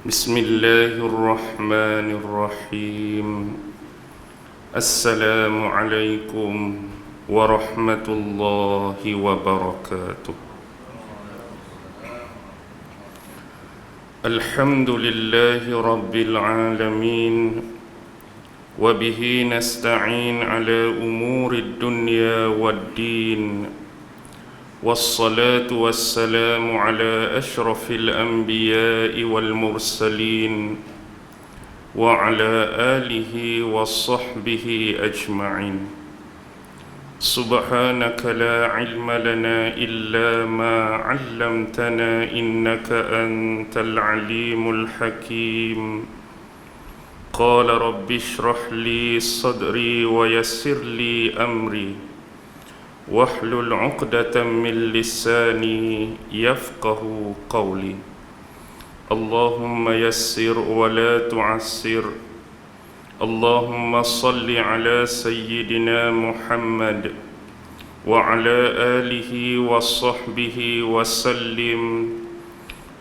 بسم الله الرحمن الرحيم. السلام عليكم ورحمة الله وبركاته. الحمد لله رب العالمين، وبه نستعين على أمور الدنيا والدين، والصلاة والسلام على أشرف الأنبياء والمرسلين وعلى آله وصحبه أجمعين. سبحانك لا علم لنا إلا ما علمتنا إنك أنت العليم الحكيم. قال رب اشرح لي صدري ويسر لي أمري واحلل عقدة من لساني يفقه قولي. اللهم يسر ولا تعسر. اللهم صل على سيدنا محمد وعلى آله وصحبه وسلم،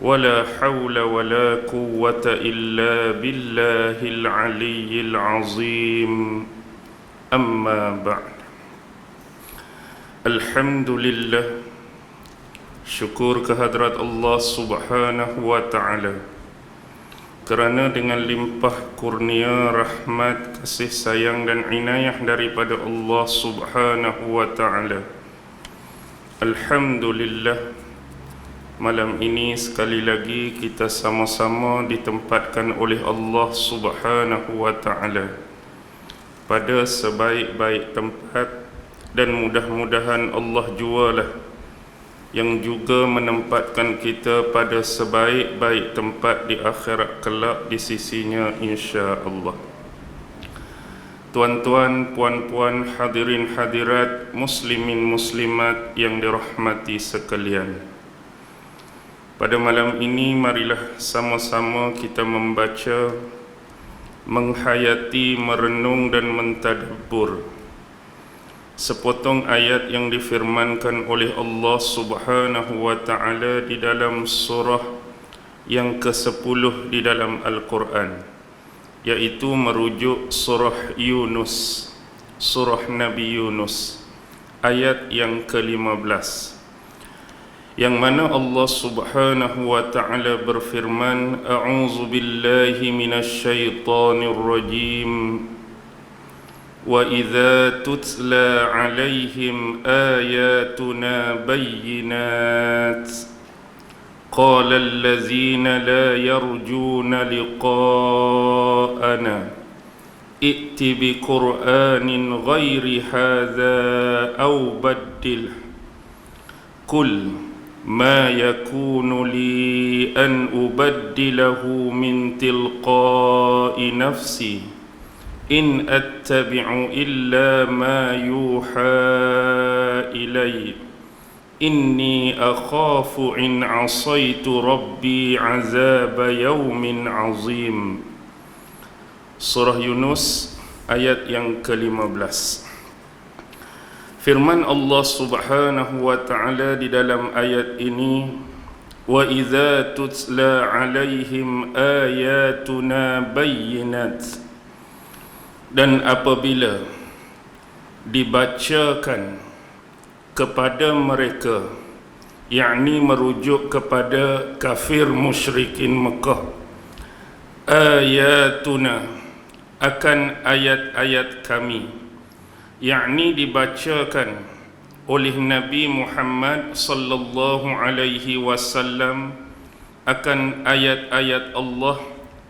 ولا حول ولا قوة إلا بالله العلي العظيم. أما بعد. Alhamdulillah, syukur kehadrat Allah Subhanahu wa ta'ala, kerana dengan limpah kurnia, rahmat, kasih sayang dan inayah daripada Allah Subhanahu wa ta'ala, alhamdulillah, malam ini sekali lagi kita sama-sama ditempatkan oleh Allah Subhanahu wa ta'ala pada sebaik-baik tempat. Dan mudah-mudahan Allah jualah yang juga menempatkan kita pada sebaik-baik tempat di akhirat kelak di sisinya, insya-Allah. Tuan-tuan, puan-puan, hadirin hadirat, muslimin muslimat yang dirahmati sekalian, pada malam ini marilah sama-sama kita membaca, menghayati, merenung dan mentadabbur sepotong ayat yang difirmankan oleh Allah Subhanahu wa ta'ala di dalam surah yang ke-10 di dalam Al-Quran, yaitu merujuk surah Yunus, surah Nabi Yunus, ayat yang ke-15, yang mana Allah Subhanahu wa ta'ala berfirman, A'udzu billahi minasy syaithanir rajim. وَإِذَا تُتْلَى عَلَيْهِمْ آيَاتُنَا بَيِّنَاتٍ قَالَ الَّذِينَ لَا يَرْجُونَ لِقَاءَنَا ائْتِ بِقُرْآنٍ غَيْرِ هَذَا أَوْ بَدِّلْهُ قُلْ مَا يَكُونُ لِي أَنْ أُبَدِّلَهُ مِنْ تِلْقَاءِ نَفْسِي إن أتبع إلا ما يوحى إلي إني أخاف إن عصيت ربي عذاب يوم عظيم. Surah Yunus ayat yang ke-15. Firman Allah Subhanahu wa ta'ala di dalam ayat ini, wa idza tutla alaihim ayatuna bayyinat, dan apabila dibacakan kepada mereka, yakni merujuk kepada kafir musyrikin Mekah, ayatuna, akan ayat-ayat kami, yakni dibacakan oleh Nabi Muhammad sallallahu alaihi wasallam akan ayat-ayat Allah,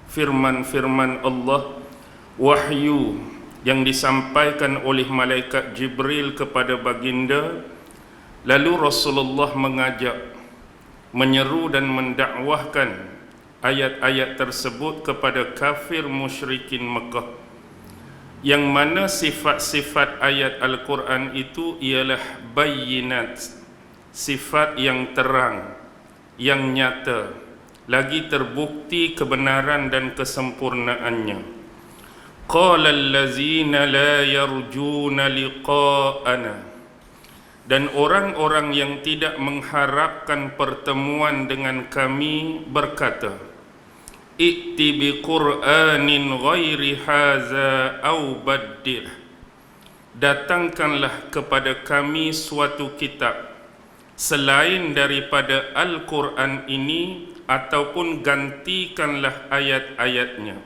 firman-firman Allah, wahyu yang disampaikan oleh malaikat Jibril kepada baginda. Lalu Rasulullah mengajak, menyeru dan mendakwahkan ayat-ayat tersebut kepada kafir musyrikin Mekah, yang mana sifat-sifat ayat Al-Quran itu ialah bayyinat, sifat yang terang, yang nyata, lagi terbukti kebenaran dan kesempurnaannya. Qala allazina la yarjuna liqa'ana, dan orang-orang yang tidak mengharapkan pertemuan dengan kami berkata, i'ti bi Qur'anin ghairi haza au baddil, datangkanlah kepada kami suatu kitab selain daripada Al-Quran ini, ataupun gantikanlah ayat-ayatnya.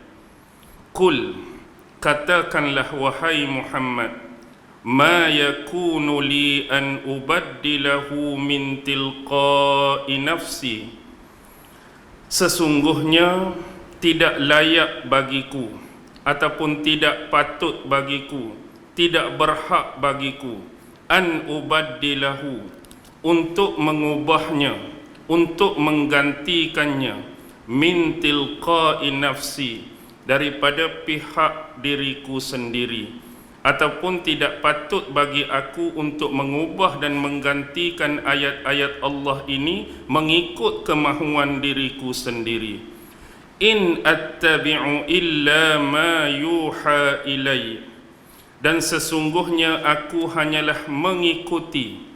Qul, katakanlah wahai Muhammad, ma yakunu li an ubaddilahu min tilqa'i nafsi, sesungguhnya tidak layak bagiku ataupun tidak patut bagiku, tidak berhak bagiku, an ubaddilahu, untuk mengubahnya, untuk menggantikannya, min tilqa'i nafsi, daripada pihak diriku sendiri, ataupun tidak patut bagi aku untuk mengubah dan menggantikan ayat-ayat Allah ini mengikut kemahuan diriku sendiri. In attabi'u illa ma yuha ilai, dan sesungguhnya aku hanyalah mengikuti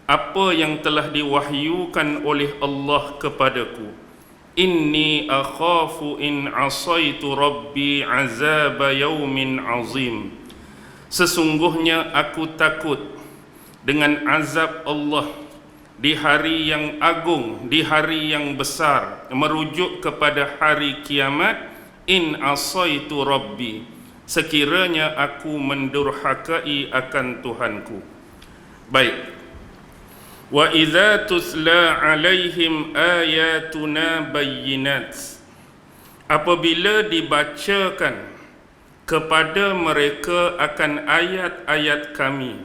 apa yang telah diwahyukan oleh Allah kepadaku. Inni akhafu in asaitu rabbi azaba yaumin azim, sesungguhnya aku takut dengan azab Allah di hari yang agung, di hari yang besar, merujuk kepada hari kiamat. In asaitu rabbi, sekiranya aku mendurhakai akan Tuhanku. Baik. Wa idza tutla alaihim ayatuna bayyinat, apabila dibacakan kepada mereka akan ayat-ayat kami,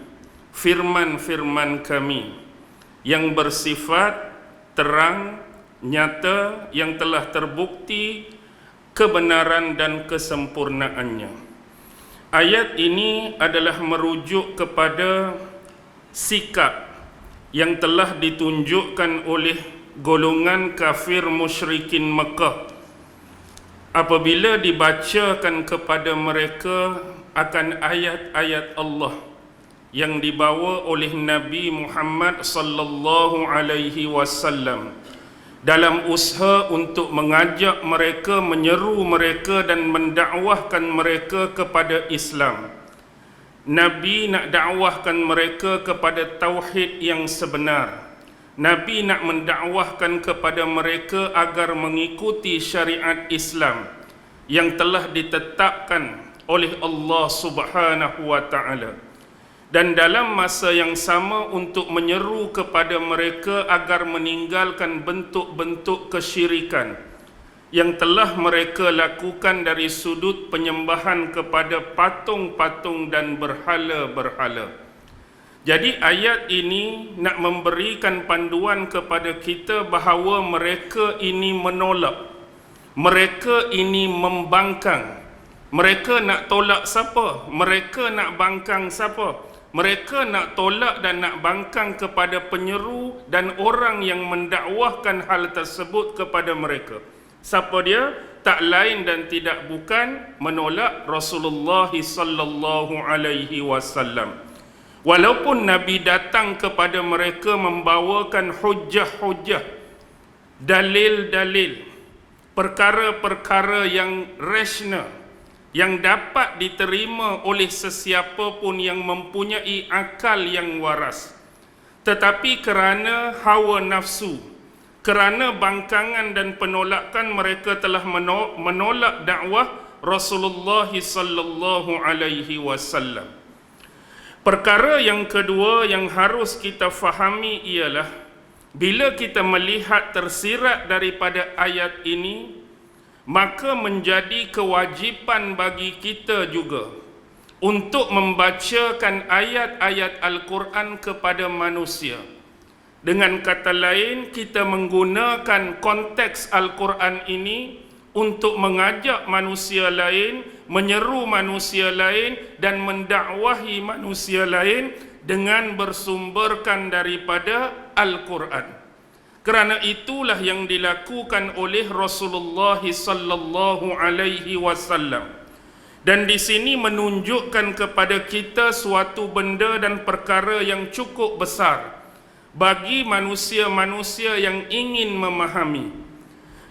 firman-firman kami yang bersifat terang, nyata, yang telah terbukti kebenaran dan kesempurnaannya. Ayat ini adalah merujuk kepada sikap yang telah ditunjukkan oleh golongan kafir musyrikin Mekah apabila dibacakan kepada mereka akan ayat-ayat Allah yang dibawa oleh Nabi Muhammad sallallahu alaihi wasallam dalam usaha untuk mengajak mereka, menyeru mereka dan mendakwahkan mereka kepada Islam. Nabi nak dakwahkan mereka kepada tauhid yang sebenar. Nabi nak mendakwahkan kepada mereka agar mengikuti syariat Islam yang telah ditetapkan oleh Allah Subhanahu wa taala. Dan dalam masa yang sama untuk menyeru kepada mereka agar meninggalkan bentuk-bentuk kesyirikan yang telah mereka lakukan dari sudut penyembahan kepada patung-patung dan berhala-berhala. Jadi ayat ini nak memberikan panduan kepada kita bahawa mereka ini menolak, mereka ini membangkang. Mereka nak tolak siapa? Mereka nak bangkang siapa? Mereka nak tolak dan nak bangkang kepada penyeru dan orang yang mendakwahkan hal tersebut kepada mereka. Siapa dia? Tak lain dan tidak bukan menolak Rasulullah sallallahu alaihi wasallam. Walaupun Nabi datang kepada mereka membawakan hujah-hujah, dalil-dalil, perkara-perkara yang rasional, yang dapat diterima oleh sesiapa pun yang mempunyai akal yang waras, tetapi kerana hawa nafsu, kerana bangkangan dan penolakan, mereka telah menolak dakwah Rasulullah sallallahu alaihi wasallam. Perkara yang kedua yang harus kita fahami ialah bila kita melihat tersirat daripada ayat ini, maka menjadi kewajipan bagi kita juga untuk membacakan ayat-ayat Al-Quran kepada manusia. Dengan kata lain, kita menggunakan konteks Al-Quran ini untuk mengajak manusia lain, menyeru manusia lain dan mendakwahi manusia lain dengan bersumberkan daripada Al-Quran. Kerana itulah yang dilakukan oleh Rasulullah sallallahu alaihi wasallam. Dan di sini menunjukkan kepada kita suatu benda dan perkara yang cukup besar bagi manusia-manusia yang ingin memahami,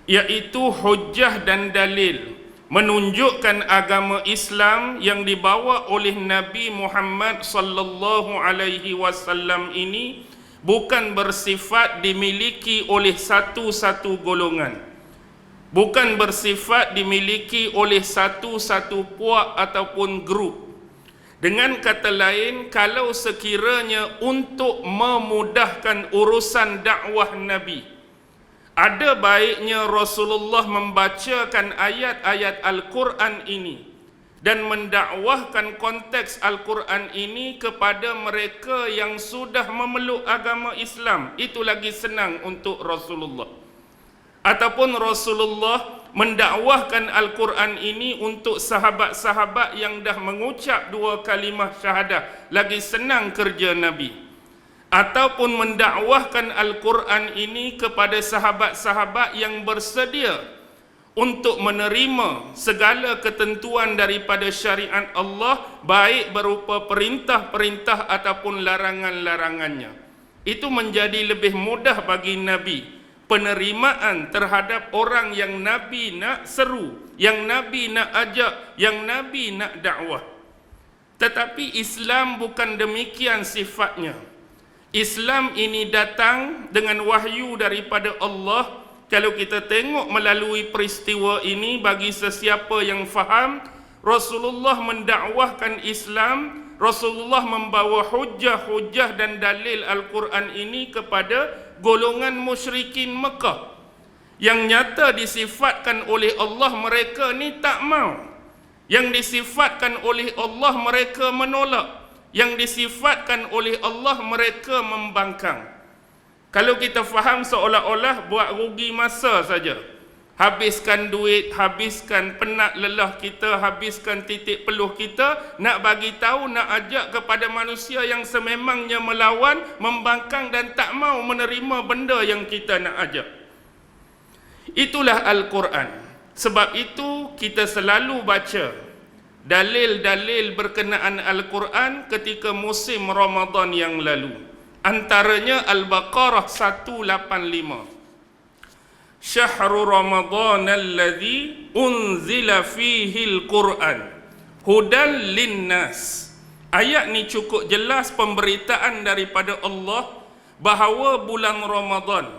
yaitu hujjah dan dalil, menunjukkan agama Islam yang dibawa oleh Nabi Muhammad sallallahu alaihi wasallam ini bukan bersifat dimiliki oleh satu-satu golongan, bukan bersifat dimiliki oleh satu-satu puak ataupun grup. Dengan kata lain, kalau sekiranya untuk memudahkan urusan dakwah Nabi, ada baiknya Rasulullah membacakan ayat-ayat Al-Quran ini dan mendakwahkan konteks Al-Quran ini kepada mereka yang sudah memeluk agama Islam. Itu lagi senang untuk Rasulullah. Ataupun Rasulullah mendakwahkan Al-Quran ini untuk sahabat-sahabat yang dah mengucap 2 kalimah syahadah. Lagi senang kerja Nabi. Ataupun mendakwahkan Al-Quran ini kepada sahabat-sahabat yang bersedia untuk menerima segala ketentuan daripada syariat Allah, baik berupa perintah-perintah ataupun larangan-larangannya. Itu menjadi lebih mudah bagi Nabi. Penerimaan terhadap orang yang Nabi nak seru, yang Nabi nak ajak, yang Nabi nak dakwah. Tetapi Islam bukan demikian sifatnya. Islam ini datang dengan wahyu daripada Allah. Kalau kita tengok melalui peristiwa ini, bagi sesiapa yang faham, Rasulullah mendakwahkan Islam, Rasulullah membawa hujah-hujah dan dalil Al-Quran ini kepada golongan musyrikin Mekah yang nyata disifatkan oleh Allah mereka ni tak mau, yang disifatkan oleh Allah mereka menolak, yang disifatkan oleh Allah mereka membangkang. Kalau kita faham seolah-olah buat rugi masa saja, habiskan duit, habiskan penat lelah kita, habiskan titik peluh kita, nak bagi tahu, nak ajak kepada manusia yang sememangnya melawan, membangkang dan tak mau menerima benda yang kita nak ajak. Itulah Al-Quran. Sebab itu kita selalu baca dalil-dalil berkenaan Al-Quran ketika musim Ramadan yang lalu. Antaranya Al-Baqarah 185. Syahrul Ramadan alladhi unzila fihi al-Quran hudan linnas. Ayat ni cukup jelas pemberitaan daripada Allah bahawa bulan Ramadan,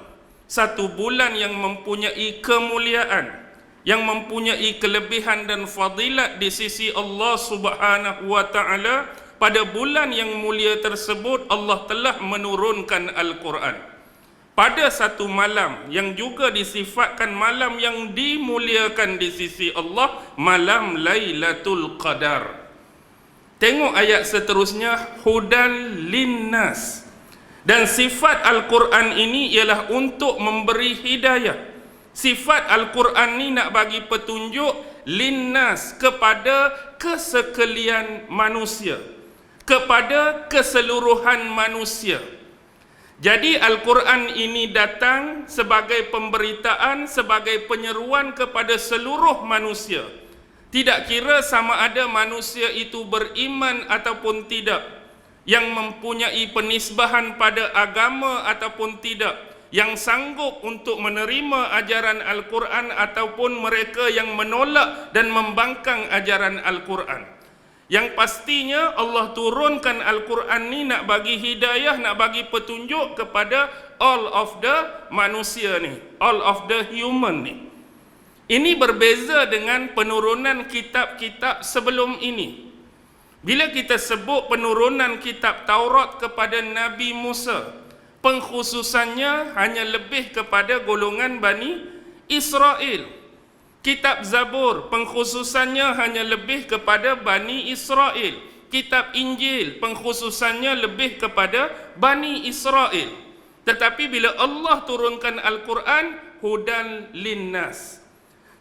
satu bulan yang mempunyai kemuliaan, yang mempunyai kelebihan dan fadilat di sisi Allah Subhanahu wa taala. Pada bulan yang mulia tersebut Allah telah menurunkan Al-Quran pada satu malam yang juga disifatkan malam yang dimuliakan di sisi Allah, malam Lailatul Qadar. Tengok ayat seterusnya, hudan linnas. Dan sifat Al-Quran ini ialah untuk memberi hidayah. Sifat Al-Quran ini nak bagi petunjuk linnas, kepada kesekalian manusia, kepada keseluruhan manusia. Jadi Al-Quran ini datang sebagai pemberitaan, sebagai penyeruan kepada seluruh manusia. Tidak kira sama ada manusia itu beriman ataupun tidak, yang mempunyai penisbahan pada agama ataupun tidak, yang sanggup untuk menerima ajaran Al-Quran ataupun mereka yang menolak dan membangkang ajaran Al-Quran. Yang pastinya Allah turunkan Al-Quran ni nak bagi hidayah, nak bagi petunjuk kepada all of the manusia ni, all of the human ni. Ini berbeza dengan penurunan kitab-kitab sebelum ini. Bila kita sebut penurunan kitab Taurat kepada Nabi Musa, pengkhususannya hanya lebih kepada golongan Bani Israel. Kitab Zabur pengkhususannya hanya lebih kepada Bani Israel. Kitab Injil pengkhususannya lebih kepada Bani Israel. Tetapi bila Allah turunkan Al-Quran, hudan linnas.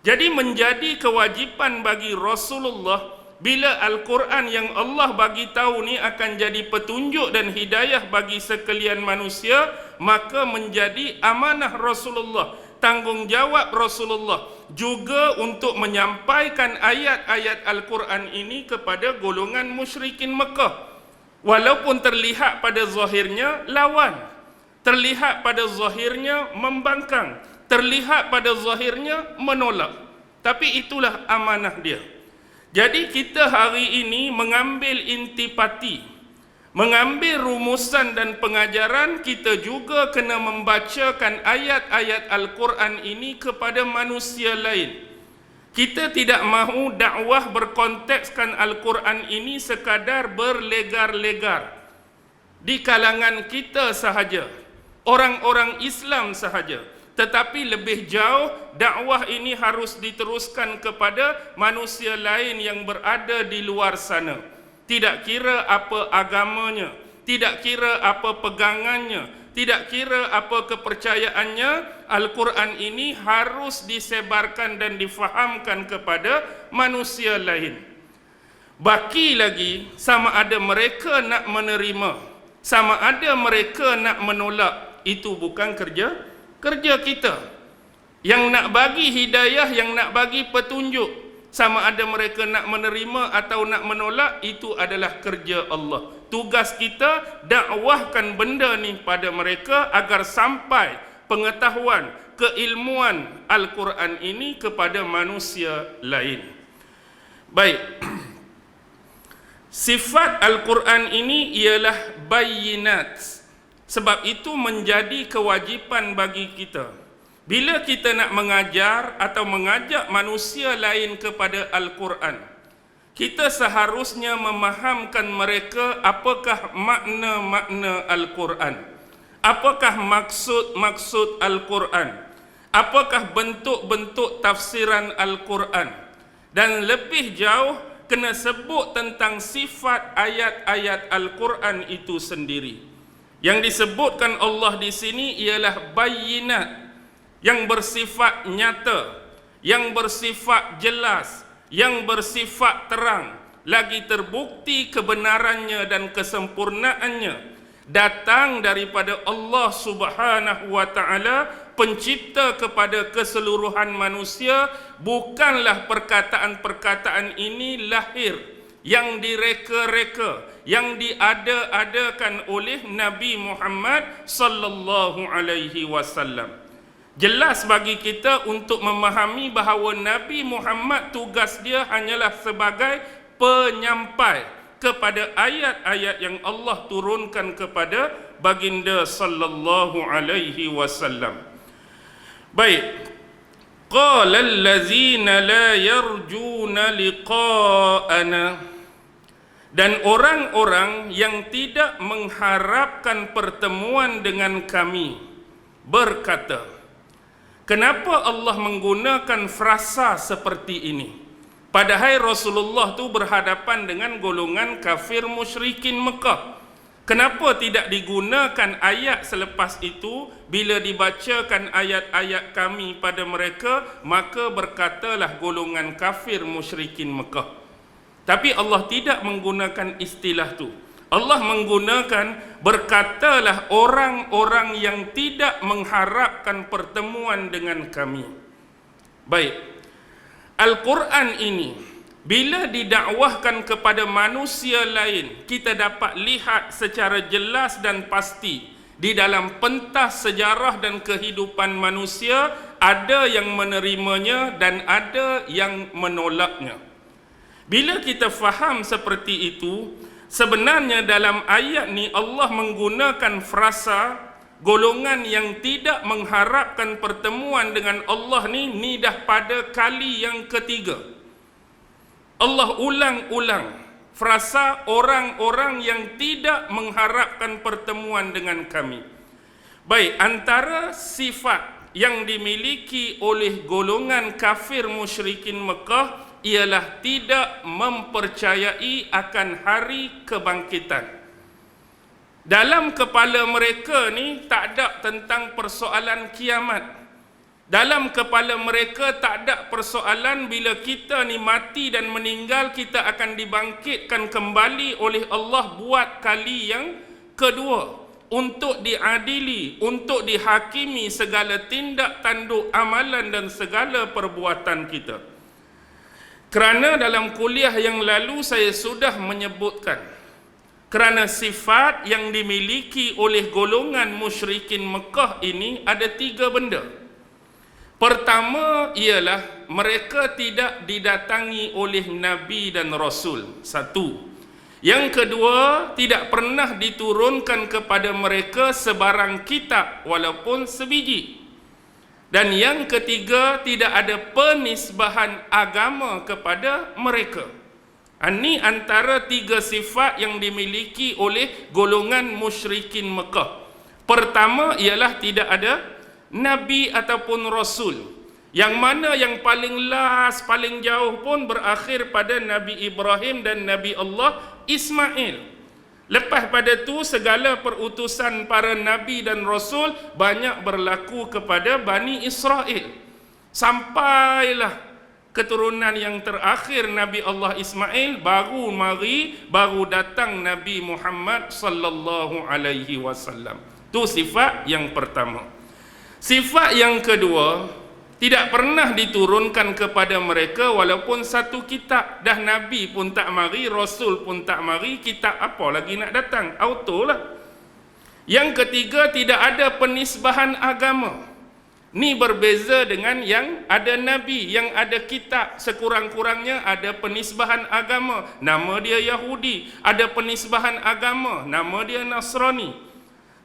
Jadi menjadi kewajipan bagi Rasulullah, bila Al-Quran yang Allah bagi tahu ni akan jadi petunjuk dan hidayah bagi sekalian manusia, maka menjadi amanah Rasulullah, tanggungjawab Rasulullah juga untuk menyampaikan ayat-ayat Al-Quran ini kepada golongan musyrikin Mekah. Walaupun terlihat pada zahirnya lawan, terlihat pada zahirnya membangkang, terlihat pada zahirnya menolak, tapi itulah amanah dia. Jadi kita hari ini mengambil intipati, mengambil rumusan dan pengajaran, kita juga kena membacakan ayat-ayat Al-Quran ini kepada manusia lain. Kita tidak mahu dakwah berkontekskan Al-Quran ini sekadar berlegar-legar di kalangan kita sahaja, orang-orang Islam sahaja. Tetapi lebih jauh, dakwah ini harus diteruskan kepada manusia lain yang berada di luar sana. Tidak kira apa agamanya, tidak kira apa pegangannya, tidak kira apa kepercayaannya, Al-Quran ini harus disebarkan dan difahamkan kepada manusia lain. Baki lagi, sama ada mereka nak menerima, sama ada mereka nak menolak, itu bukan kerja kita. Yang nak bagi hidayah, yang nak bagi petunjuk, sama ada mereka nak menerima atau nak menolak, itu adalah kerja Allah. Tugas kita dakwahkan benda ni pada mereka agar sampai pengetahuan, keilmuan Al-Quran ini kepada manusia lain. Baik. Sifat Al-Quran ini ialah bayyinat. Sebab itu menjadi kewajipan bagi kita. Bila kita nak mengajar atau mengajak manusia lain kepada Al-Quran, kita seharusnya memahamkan mereka apakah makna-makna Al-Quran, apakah maksud-maksud Al-Quran, apakah bentuk-bentuk tafsiran Al-Quran, dan lebih jauh kena sebut tentang sifat ayat-ayat Al-Quran itu sendiri. Yang disebutkan Allah di sini ialah bayyinat, yang bersifat nyata, yang bersifat jelas, yang bersifat terang, lagi terbukti kebenarannya dan kesempurnaannya, datang daripada Allah Subhanahu wa Ta'ala, pencipta kepada keseluruhan manusia. Bukanlah perkataan-perkataan ini lahir, yang direka-reka, yang diada-adakan oleh Nabi Muhammad sallallahu alaihi wasallam. Jelas bagi kita untuk memahami bahawa Nabi Muhammad tugas dia hanyalah sebagai penyampai kepada ayat-ayat yang Allah turunkan kepada baginda sallallahu alaihi wasallam. Baik. Qala allazina la yarjuna liqa'ana, dan orang-orang yang tidak mengharapkan pertemuan dengan kami berkata. Kenapa Allah menggunakan frasa seperti ini? Padahal Rasulullah tu berhadapan dengan golongan kafir musyrikin Mekah. Kenapa tidak digunakan ayat selepas itu? Bila dibacakan ayat-ayat kami pada mereka, maka berkatalah golongan kafir musyrikin Mekah. Tapi Allah tidak menggunakan istilah tu. Allah menggunakan berkatalah orang-orang yang tidak mengharapkan pertemuan dengan kami. Baik. Al-Quran ini bila didakwahkan kepada manusia lain, kita dapat lihat secara jelas dan pasti di dalam pentas sejarah dan kehidupan manusia, ada yang menerimanya dan ada yang menolaknya. Bila kita faham seperti itu, sebenarnya dalam ayat ni Allah menggunakan frasa golongan yang tidak mengharapkan pertemuan dengan Allah ni dah pada kali yang ketiga. Allah ulang-ulang frasa orang-orang yang tidak mengharapkan pertemuan dengan kami. Baik, antara sifat yang dimiliki oleh golongan kafir musyrikin Mekah ialah tidak mempercayai akan hari kebangkitan. Dalam kepala mereka ni tak ada tentang persoalan kiamat. Dalam kepala mereka tak ada persoalan bila kita ni mati dan meninggal, kita akan dibangkitkan kembali oleh Allah buat kali yang kedua, untuk diadili, untuk dihakimi segala tindak tanduk amalan dan segala perbuatan kita. Kerana dalam kuliah yang lalu saya sudah menyebutkan, kerana sifat yang dimiliki oleh golongan musyrikin Mekah ini ada 3 benda. Pertama ialah mereka tidak didatangi oleh Nabi dan Rasul. Satu. Yang kedua, tidak pernah diturunkan kepada mereka sebarang kitab walaupun sebiji. Dan yang ketiga, tidak ada penisbahan agama kepada mereka. Ini antara tiga sifat yang dimiliki oleh golongan musyrikin Mekah. Pertama ialah tidak ada Nabi ataupun Rasul. Yang mana yang paling last, paling jauh pun berakhir pada Nabi Ibrahim dan Nabi Allah Ismail. Lepas pada tu segala perutusan para Nabi dan Rasul banyak berlaku kepada Bani Israel. Sampailah keturunan yang terakhir Nabi Allah Ismail, baru datang Nabi Muhammad sallallahu alaihi wasallam. Tu sifat yang pertama. Sifat yang kedua, tidak pernah diturunkan kepada mereka walaupun satu kitab. Dah Nabi pun tak mari, Rasul pun tak mari, kitab apa lagi nak datang? Autolah. Yang ketiga, tidak ada penisbahan agama. Ni berbeza dengan yang ada Nabi, yang ada kitab. Sekurang-kurangnya ada penisbahan agama, nama dia Yahudi. Ada penisbahan agama, nama dia Nasrani.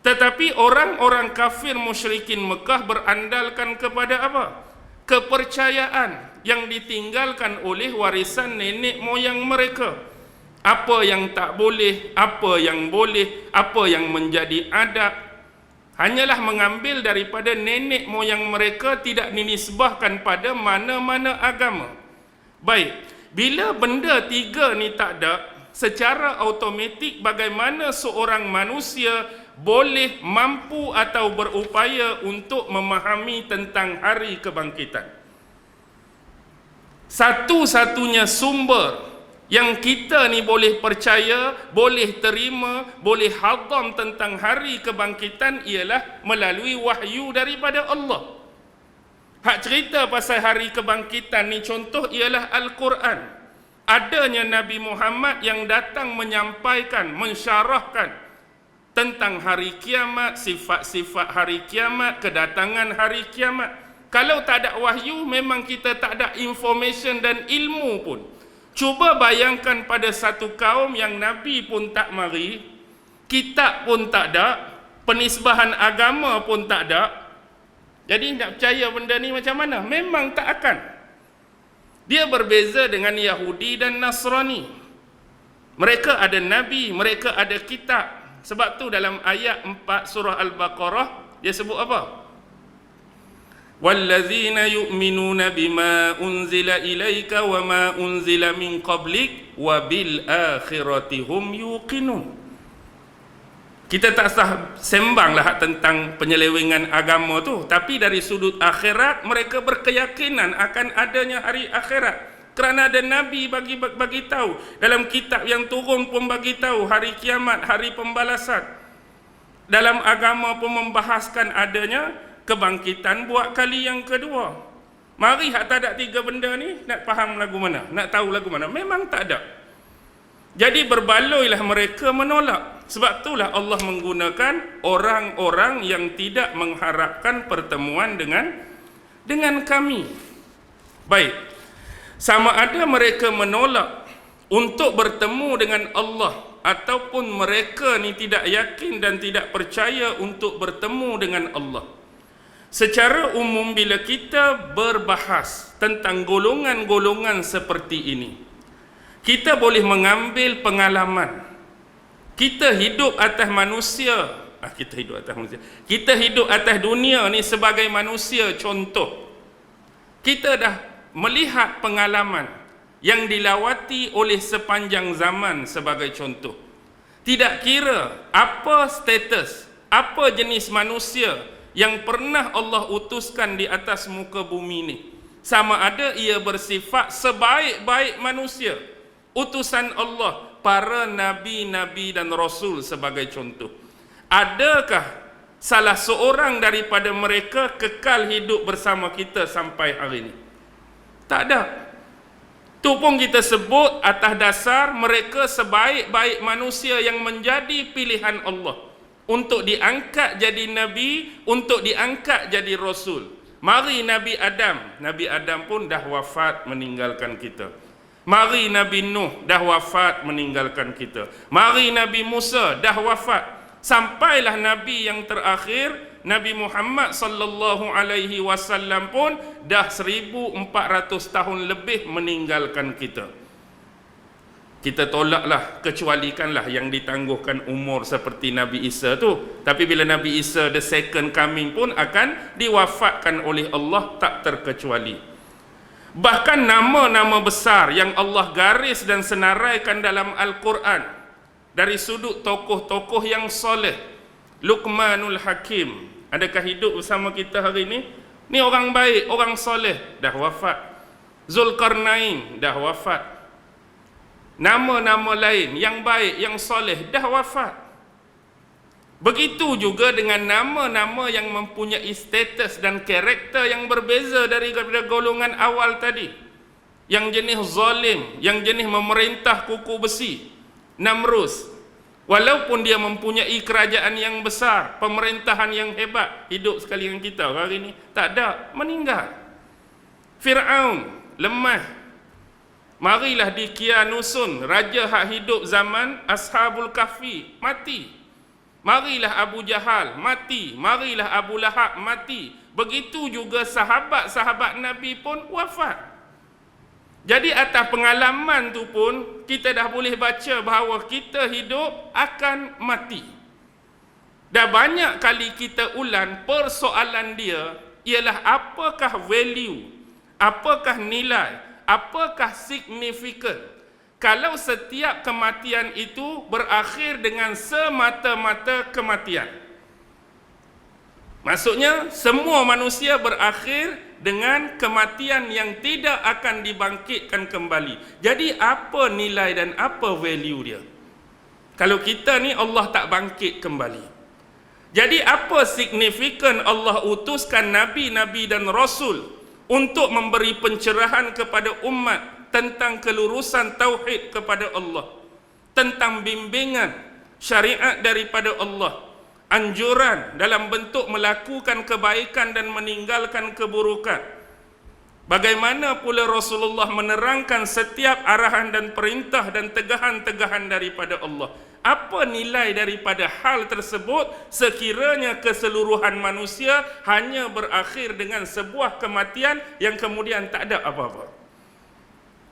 Tetapi orang-orang kafir musyrikin Mekah berandalkan kepada apa? Kepercayaan yang ditinggalkan oleh warisan nenek moyang mereka. Apa yang tak boleh, apa yang boleh, apa yang menjadi adab, hanyalah mengambil daripada nenek moyang mereka, tidak dinisbahkan pada mana-mana agama. Baik, bila benda tiga ni tak ada, secara automatik bagaimana seorang manusia boleh mampu atau berupaya untuk memahami tentang hari kebangkitan? Satu-satunya sumber yang kita ni boleh percaya, boleh terima, boleh hadam tentang hari kebangkitan ialah melalui wahyu daripada Allah. Hak cerita pasal hari kebangkitan ni contoh ialah Al-Quran. Adanya Nabi Muhammad yang datang menyampaikan, mensyarahkan tentang hari kiamat, sifat-sifat hari kiamat, kedatangan hari kiamat. Kalau tak ada wahyu, memang kita tak ada information dan ilmu pun. Cuba bayangkan pada satu kaum yang Nabi pun tak mari, kitab pun tak ada, penisbahan agama pun tak ada. Jadi nak percaya benda ni macam mana? Memang tak akan. Dia berbeza dengan Yahudi dan Nasrani. Mereka ada Nabi, mereka ada kitab. Sebab tu dalam ayat 4 surah Al-Baqarah dia sebut apa? Wallazina yu'minuna bima unzila ilaika wa ma unzila min qablik wa bil akhirati hum yuqinun. Kita tak sah sembanglah tentang penyelewengan agama tu, tapi dari sudut akhirat mereka berkeyakinan akan adanya hari akhirat. Kerana ada Nabi bagi tahu, dalam kitab yang turun pun bagi tahu hari kiamat, hari pembalasan. Dalam agama pun membahaskan adanya kebangkitan buat kali yang kedua. Mari hak tak ada tiga benda ni, nak faham lagu mana, nak tahu lagu mana, memang tak ada. Jadi berbaloilah mereka menolak. Sebab itulah Allah menggunakan orang-orang yang tidak mengharapkan pertemuan dengan kami. Baik. Sama ada mereka menolak untuk bertemu dengan Allah, ataupun mereka ni tidak yakin dan tidak percaya untuk bertemu dengan Allah. Secara umum bila kita berbahas tentang golongan-golongan seperti ini, kita boleh mengambil pengalaman. Kita hidup atas manusia, kita hidup atas dunia ni sebagai manusia. Contoh, kita dah melihat pengalaman yang dilawati oleh sepanjang zaman sebagai contoh. Tidak kira apa status, apa jenis manusia yang pernah Allah utuskan di atas muka bumi ini, sama ada ia bersifat sebaik-baik manusia, utusan Allah, para nabi-nabi dan rasul sebagai contoh. Adakah salah seorang daripada mereka kekal hidup bersama kita sampai hari ini? Tak ada. Tu pun kita sebut atas dasar mereka sebaik-baik manusia yang menjadi pilihan Allah untuk diangkat jadi nabi, untuk diangkat jadi rasul. Mari Nabi Adam pun dah wafat meninggalkan kita. Mari Nabi Nuh dah wafat meninggalkan kita. Mari Nabi Musa dah wafat. Sampailah Nabi yang terakhir, Nabi Muhammad sallallahu alaihi wasallam pun dah 1400 tahun lebih meninggalkan kita. Kita tolaklah, kecualikanlah yang ditangguhkan umur seperti Nabi Isa tu. Tapi bila Nabi Isa the second coming pun akan diwafatkan oleh Allah, tak terkecuali. Bahkan nama-nama besar yang Allah garis dan senaraikan dalam Al-Quran dari sudut tokoh-tokoh yang soleh. Luqmanul Hakim, adakah hidup bersama kita hari ini? Ni orang baik, orang soleh, dah wafat. Zulkarnain dah wafat. Nama-nama lain yang baik, yang soleh dah wafat. Begitu juga dengan nama-nama yang mempunyai status dan karakter yang berbeza daripada golongan awal tadi. Yang jenis zalim, yang jenis memerintah kuku besi, Namrus. Walaupun dia mempunyai kerajaan yang besar, pemerintahan yang hebat, hidup sekali dengan kita hari ini, tak ada, meninggal. Fir'aun, lemah. Marilah di Kianusun, raja hak hidup zaman Ashabul Kahfi, mati. Marilah Abu Jahal, mati. Marilah Abu Lahab, mati. Begitu juga sahabat-sahabat Nabi pun wafat. Jadi atas pengalaman tu pun kita dah boleh baca bahawa kita hidup akan mati. Dah banyak kali kita ulang persoalan dia ialah apakah value, apakah nilai, apakah signifikan kalau setiap kematian itu berakhir dengan semata-mata kematian. Maksudnya semua manusia berakhir dengan kematian yang tidak akan dibangkitkan kembali. Jadi apa nilai dan apa value dia kalau kita ni Allah tak bangkit kembali? Jadi apa signifikan Allah utuskan Nabi-Nabi dan Rasul untuk memberi pencerahan kepada umat tentang kelurusan tauhid kepada Allah, tentang bimbingan syariat daripada Allah, anjuran dalam bentuk melakukan kebaikan dan meninggalkan keburukan. Bagaimana pula Rasulullah menerangkan setiap arahan dan perintah dan tegahan-tegahan daripada Allah. Apa nilai daripada hal tersebut sekiranya keseluruhan manusia hanya berakhir dengan sebuah kematian yang kemudian tak ada apa-apa?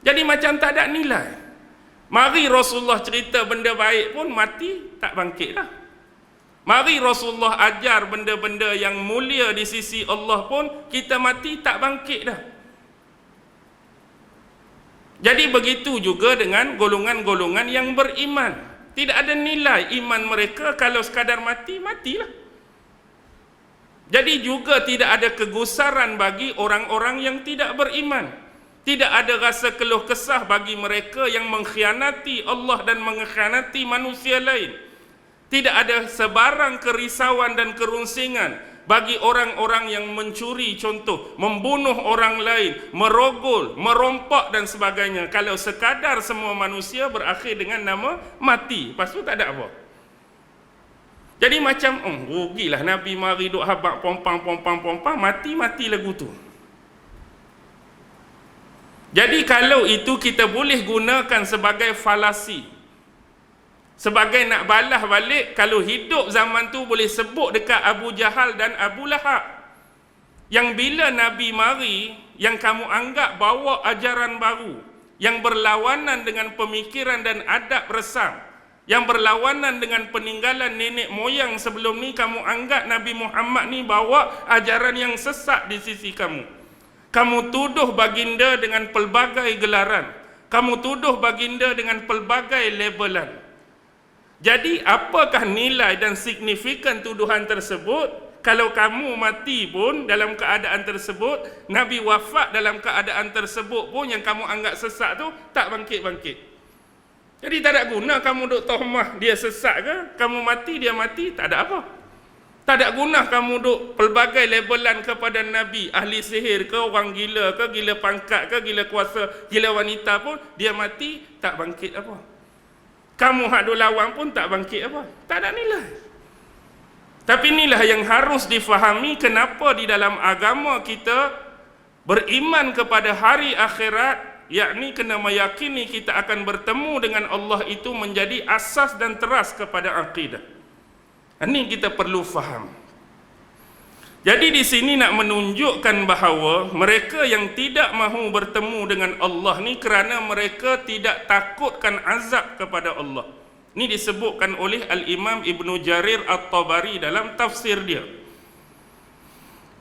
Jadi macam tak ada nilai. Mari Rasulullah cerita benda baik pun mati tak bangkit dah. Mari Rasulullah ajar benda-benda yang mulia di sisi Allah pun kita mati tak bangkit dah. Jadi begitu juga dengan golongan-golongan yang beriman. Tidak ada nilai iman mereka kalau sekadar mati, matilah. Jadi juga tidak ada kegusaran bagi orang-orang yang tidak beriman. Tidak ada rasa keluh kesah bagi mereka yang mengkhianati Allah dan mengkhianati manusia lain. Tidak ada sebarang kerisauan dan kerunsingan bagi orang-orang yang mencuri, contoh, membunuh orang lain, merogol, merompak dan sebagainya. Kalau sekadar semua manusia berakhir dengan nama mati, lepas tu tak ada apa. Jadi macam, rugilah Nabi mari duk habak pompang, mati lagu tu. Jadi kalau itu kita boleh gunakan sebagai falasi, sebagai nak balas balik, kalau hidup zaman tu boleh sebut dekat Abu Jahal dan Abu Lahab, yang bila Nabi mari, yang kamu anggap bawa ajaran baru, yang berlawanan dengan pemikiran dan adab resam, yang berlawanan dengan peninggalan nenek moyang sebelum ni, kamu anggap Nabi Muhammad ni bawa ajaran yang sesat di sisi kamu. Kamu tuduh baginda dengan pelbagai gelaran, kamu tuduh baginda dengan pelbagai labelan. Jadi apakah nilai dan signifikan tuduhan tersebut kalau kamu mati pun dalam keadaan tersebut, Nabi wafat dalam keadaan tersebut pun yang kamu anggap sesat tu tak bangkit-bangkit. Jadi tak ada guna kamu duk tahmah dia sesat ke, kamu mati dia mati, tak ada apa. Tak ada guna kamu duk pelbagai labelan kepada Nabi, ahli sihir ke, orang gila ke, gila pangkat ke, gila kuasa, gila wanita pun, dia mati tak bangkit apa. Kamu hak duk lawan pun tak bangkit apa. Tak ada nilai. Tapi inilah yang harus difahami kenapa di dalam agama kita beriman kepada hari akhirat, yakni kena meyakini kita akan bertemu dengan Allah itu menjadi asas dan teras kepada akidah. Ini kita perlu faham. Jadi di sini nak menunjukkan bahawa mereka yang tidak mahu bertemu dengan Allah ni kerana mereka tidak takutkan azab kepada Allah. Ini disebutkan oleh Al-Imam Ibnu Jarir At-Tabari dalam tafsir dia.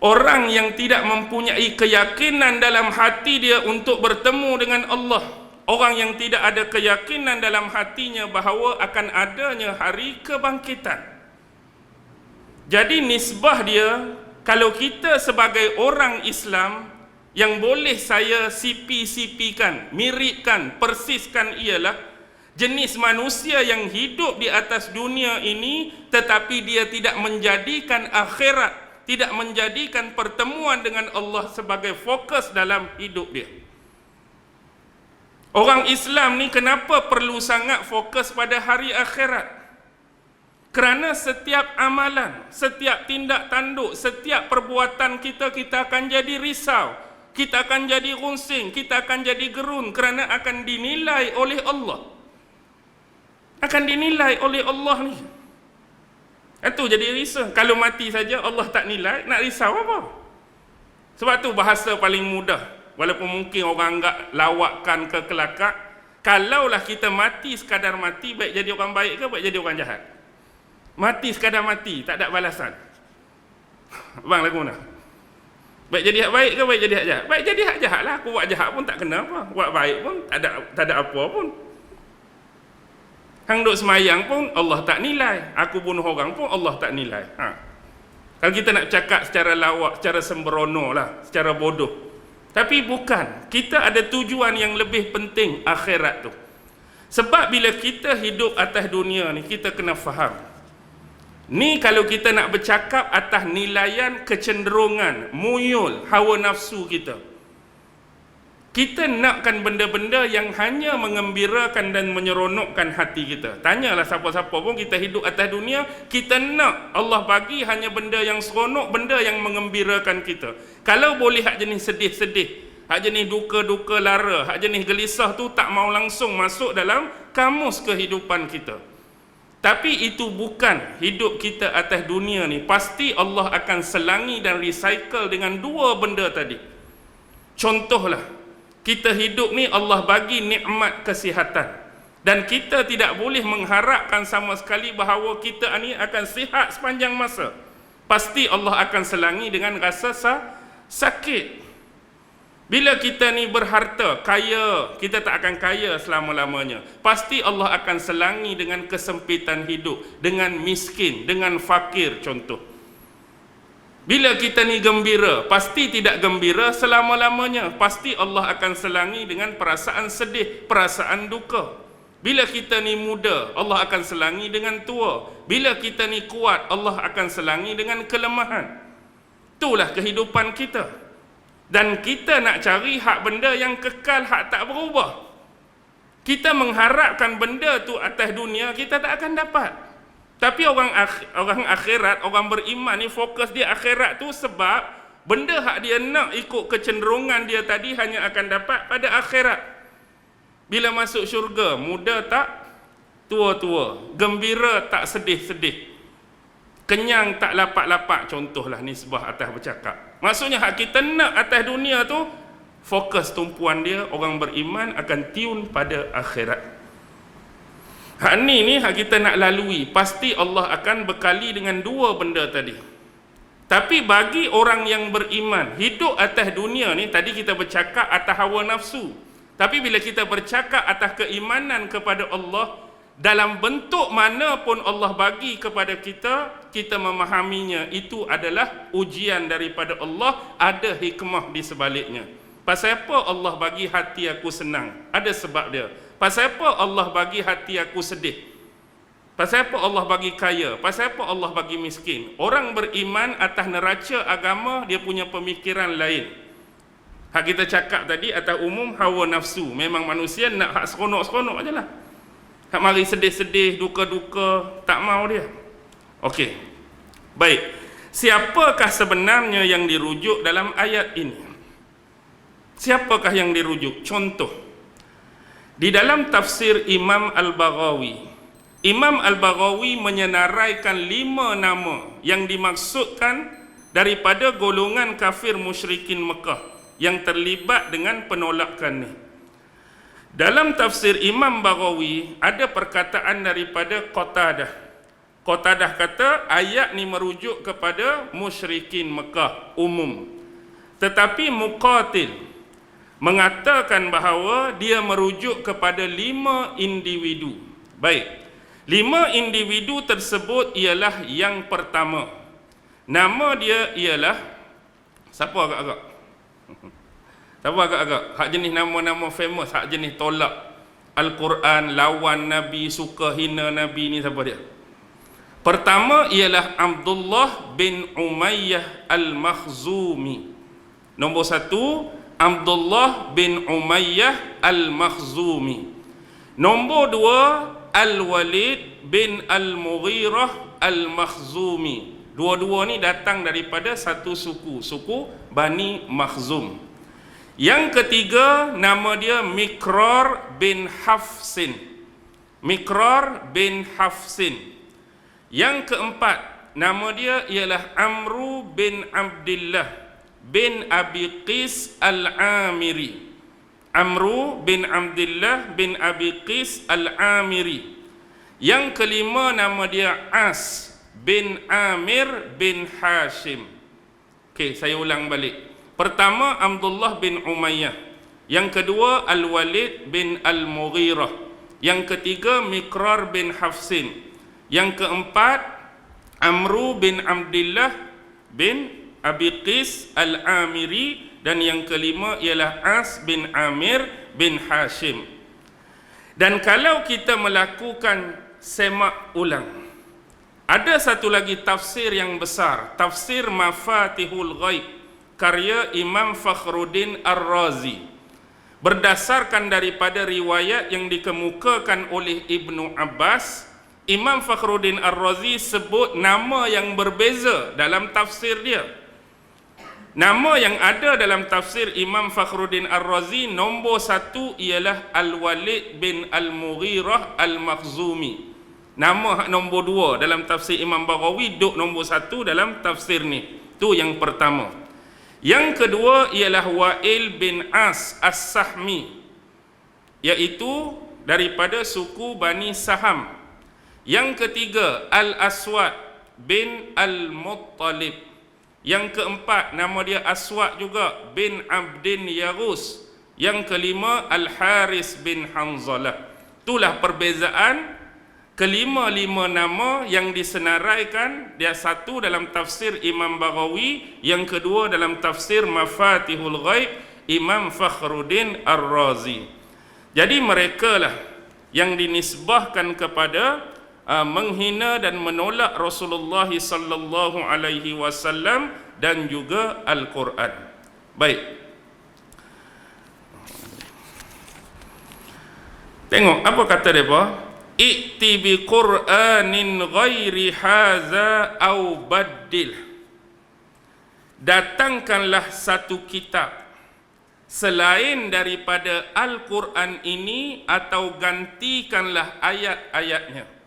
Orang yang tidak mempunyai keyakinan dalam hati dia untuk bertemu dengan Allah, orang yang tidak ada keyakinan dalam hatinya bahawa akan adanya hari kebangkitan. Jadi nisbah dia, kalau kita sebagai orang Islam, yang boleh saya sipi-sipikan, miripkan, persiskan ialah jenis manusia yang hidup di atas dunia ini tetapi dia tidak menjadikan akhirat, tidak menjadikan pertemuan dengan Allah sebagai fokus dalam hidup dia. Orang Islam ni kenapa perlu sangat fokus pada hari akhirat? Kerana setiap amalan, setiap tindak tanduk, setiap perbuatan kita, kita akan jadi risau, kita akan jadi runsing, kita akan jadi gerun kerana akan dinilai oleh Allah. Akan dinilai oleh Allah ni. Itu jadi risau. Kalau mati saja Allah tak nilai, nak risau apa? Sebab tu bahasa paling mudah, walaupun mungkin orang anggap lawakkan ke kelakar, kalaulah kita mati sekadar mati, baik jadi orang baik ke baik jadi orang jahat? Mati sekadar mati, tak ada balasan. Bang lagu mana? Baik jadi hak baik ke baik jadi hak jahat? Baik jadi hak jahat lah. Aku buat jahat pun tak kena apa, buat baik pun tak ada apa pun. Hang duk semayang pun Allah tak nilai, aku bunuh orang pun Allah tak nilai. Kalau kita nak cakap secara lawak, secara sembrono lah, secara bodoh. Tapi bukan, kita ada tujuan yang lebih penting, akhirat tu. Sebab bila kita hidup atas dunia ni, kita kena faham. Ni kalau kita nak bercakap atas nilaian kecenderungan, muyul, hawa nafsu kita. Kita nakkan benda-benda yang hanya mengembirakan dan menyeronokkan hati kita. Tanyalah siapa-siapa pun, kita hidup atas dunia, kita nak Allah bagi hanya benda yang seronok, benda yang mengembirakan kita. Kalau boleh hak jenis sedih-sedih, hak jenis duka-duka lara, hak jenis gelisah tu tak mau langsung masuk dalam kamus kehidupan kita. Tapi itu bukan hidup kita atas dunia ni. Pasti Allah akan selangi dan recycle dengan dua benda tadi. Contohlah, kita hidup ni Allah bagi nikmat kesihatan. Dan kita tidak boleh mengharapkan sama sekali bahawa kita ni akan sihat sepanjang masa. Pasti Allah akan selangi dengan rasa sakit. Bila kita ni berharta, kaya, kita tak akan kaya selama-lamanya. Pasti Allah akan selangi dengan kesempitan hidup, dengan miskin, dengan fakir contoh. Bila kita ni gembira, pasti tidak gembira selama-lamanya. Pasti Allah akan selangi dengan perasaan sedih, perasaan duka. Bila kita ni muda, Allah akan selangi dengan tua. Bila kita ni kuat, Allah akan selangi dengan kelemahan. Itulah kehidupan kita. Dan kita nak cari hak benda yang kekal, hak tak berubah. Kita mengharapkan benda tu atas dunia, kita tak akan dapat. Tapi orang akhirat, orang beriman ni fokus dia akhirat tu sebab benda hak dia nak ikut kecenderungan dia tadi hanya akan dapat pada akhirat. Bila masuk syurga, muda tak tua-tua, gembira tak sedih-sedih, kenyang tak lapak-lapak, contohlah nisbah atas bercakap. Maksudnya hak kita nak atas dunia tu, fokus tumpuan dia, orang beriman akan tune pada akhirat. Hak ni hak kita nak lalui, pasti Allah akan bekali dengan dua benda tadi. Tapi bagi orang yang beriman, hidup atas dunia ni, tadi kita bercakap atas hawa nafsu. Tapi bila kita bercakap atas keimanan kepada Allah, dalam bentuk mana pun Allah bagi kepada kita, kita memahaminya itu adalah ujian daripada Allah, ada hikmah di sebaliknya. Pasal apa Allah bagi hati aku senang? Ada sebab dia. Pasal apa Allah bagi hati aku sedih? Pasal apa Allah bagi kaya? Pasal apa Allah bagi miskin? Orang beriman atas neraca agama, dia punya pemikiran lain. Hak kita cakap tadi atas umum hawa nafsu. Memang manusia nak hak seronok-seronok je lah. Hak mari sedih-sedih, duka-duka, tak mau dia. Okey. Baik, siapakah sebenarnya yang dirujuk dalam ayat ini? Siapakah yang dirujuk? Contoh, di dalam tafsir Imam Al-Baghawi, Imam Al-Baghawi menyenaraikan 5 nama yang dimaksudkan daripada golongan kafir musyrikin Mekah yang terlibat dengan penolakan ni. Dalam tafsir Imam Baghawi ada perkataan daripada Qatadah. Qatadah kata ayat ni merujuk kepada musyrikin Mekah umum. Tetapi Muqatil mengatakan bahawa dia merujuk kepada 5 individu. Baik, 5 individu tersebut ialah yang pertama. Nama dia ialah, siapa agak-agak? Siapa agak-agak? Hak jenis nama-nama famous, hak jenis tolak Al-Quran, lawan Nabi, suka hina Nabi ni, siapa dia? Pertama ialah Abdullah bin Umayyah Al-Makhzumi. Nombor 1, Abdullah bin Umayyah Al-Makhzumi. Nombor 2, Al-Walid bin Al-Mughirah Al-Makhzumi. Dua-dua ni datang daripada satu suku, suku Bani Makhzum. Yang ketiga, nama dia Mikrar bin Hafsin. Mikrar bin Hafsin. Yang keempat, nama dia ialah Amru bin Abdillah bin Abi Qis Al-Amiri. Amru bin Abdillah bin Abi Qis Al-Amiri. Yang kelima, nama dia As bin Amir bin Hashim. Okey, saya ulang balik. Pertama, Abdullah bin Umayyah. Yang kedua, Al-Walid bin Al-Mughirah. Yang ketiga, Mikrar bin Hafsin. Yang keempat, Amru bin Abdillah bin Abi Qis Al-Amiri. Dan yang kelima ialah As bin Amir bin Hashim. Dan kalau kita melakukan semak ulang, ada satu lagi tafsir yang besar, tafsir Mafatihul Ghaib, karya Imam Fakhruddin Ar-Razi. Berdasarkan daripada riwayat yang dikemukakan oleh Ibnu Abbas, Imam Fakhruddin Ar-Razi sebut nama yang berbeza dalam tafsir dia. Nama yang ada dalam tafsir Imam Fakhruddin Ar-Razi, nombor 1 ialah Al-Walid bin Al-Mughirah Al-Makhzumi. Nama nombor 2 dalam tafsir Imam Baghawi, duk nombor 1 dalam tafsir ni. Itu yang pertama. Yang kedua ialah Wa'il bin As As-Sahmi, iaitu daripada suku Bani Saham. Yang ketiga, Al-Aswad bin Al-Muttalib. Yang keempat, nama dia Aswad juga, bin Abdin Yarus. Yang kelima, Al-Haris bin Hanzalah. Itulah perbezaan kelima-lima nama yang disenaraikan. Dia satu dalam tafsir Imam Baghawi, yang kedua dalam tafsir Mafatihul Ghaib Imam Fakhruddin Ar-Razi. Jadi mereka lah yang dinisbahkan kepada menghina dan menolak Rasulullah sallallahu alaihi wasallam dan juga Al-Quran. Baik. Tengok apa kata mereka. I'ti bi Qur'anin ghairi haza au baddil. Datangkanlah satu kitab selain daripada Al-Quran ini atau gantikanlah ayat-ayatnya.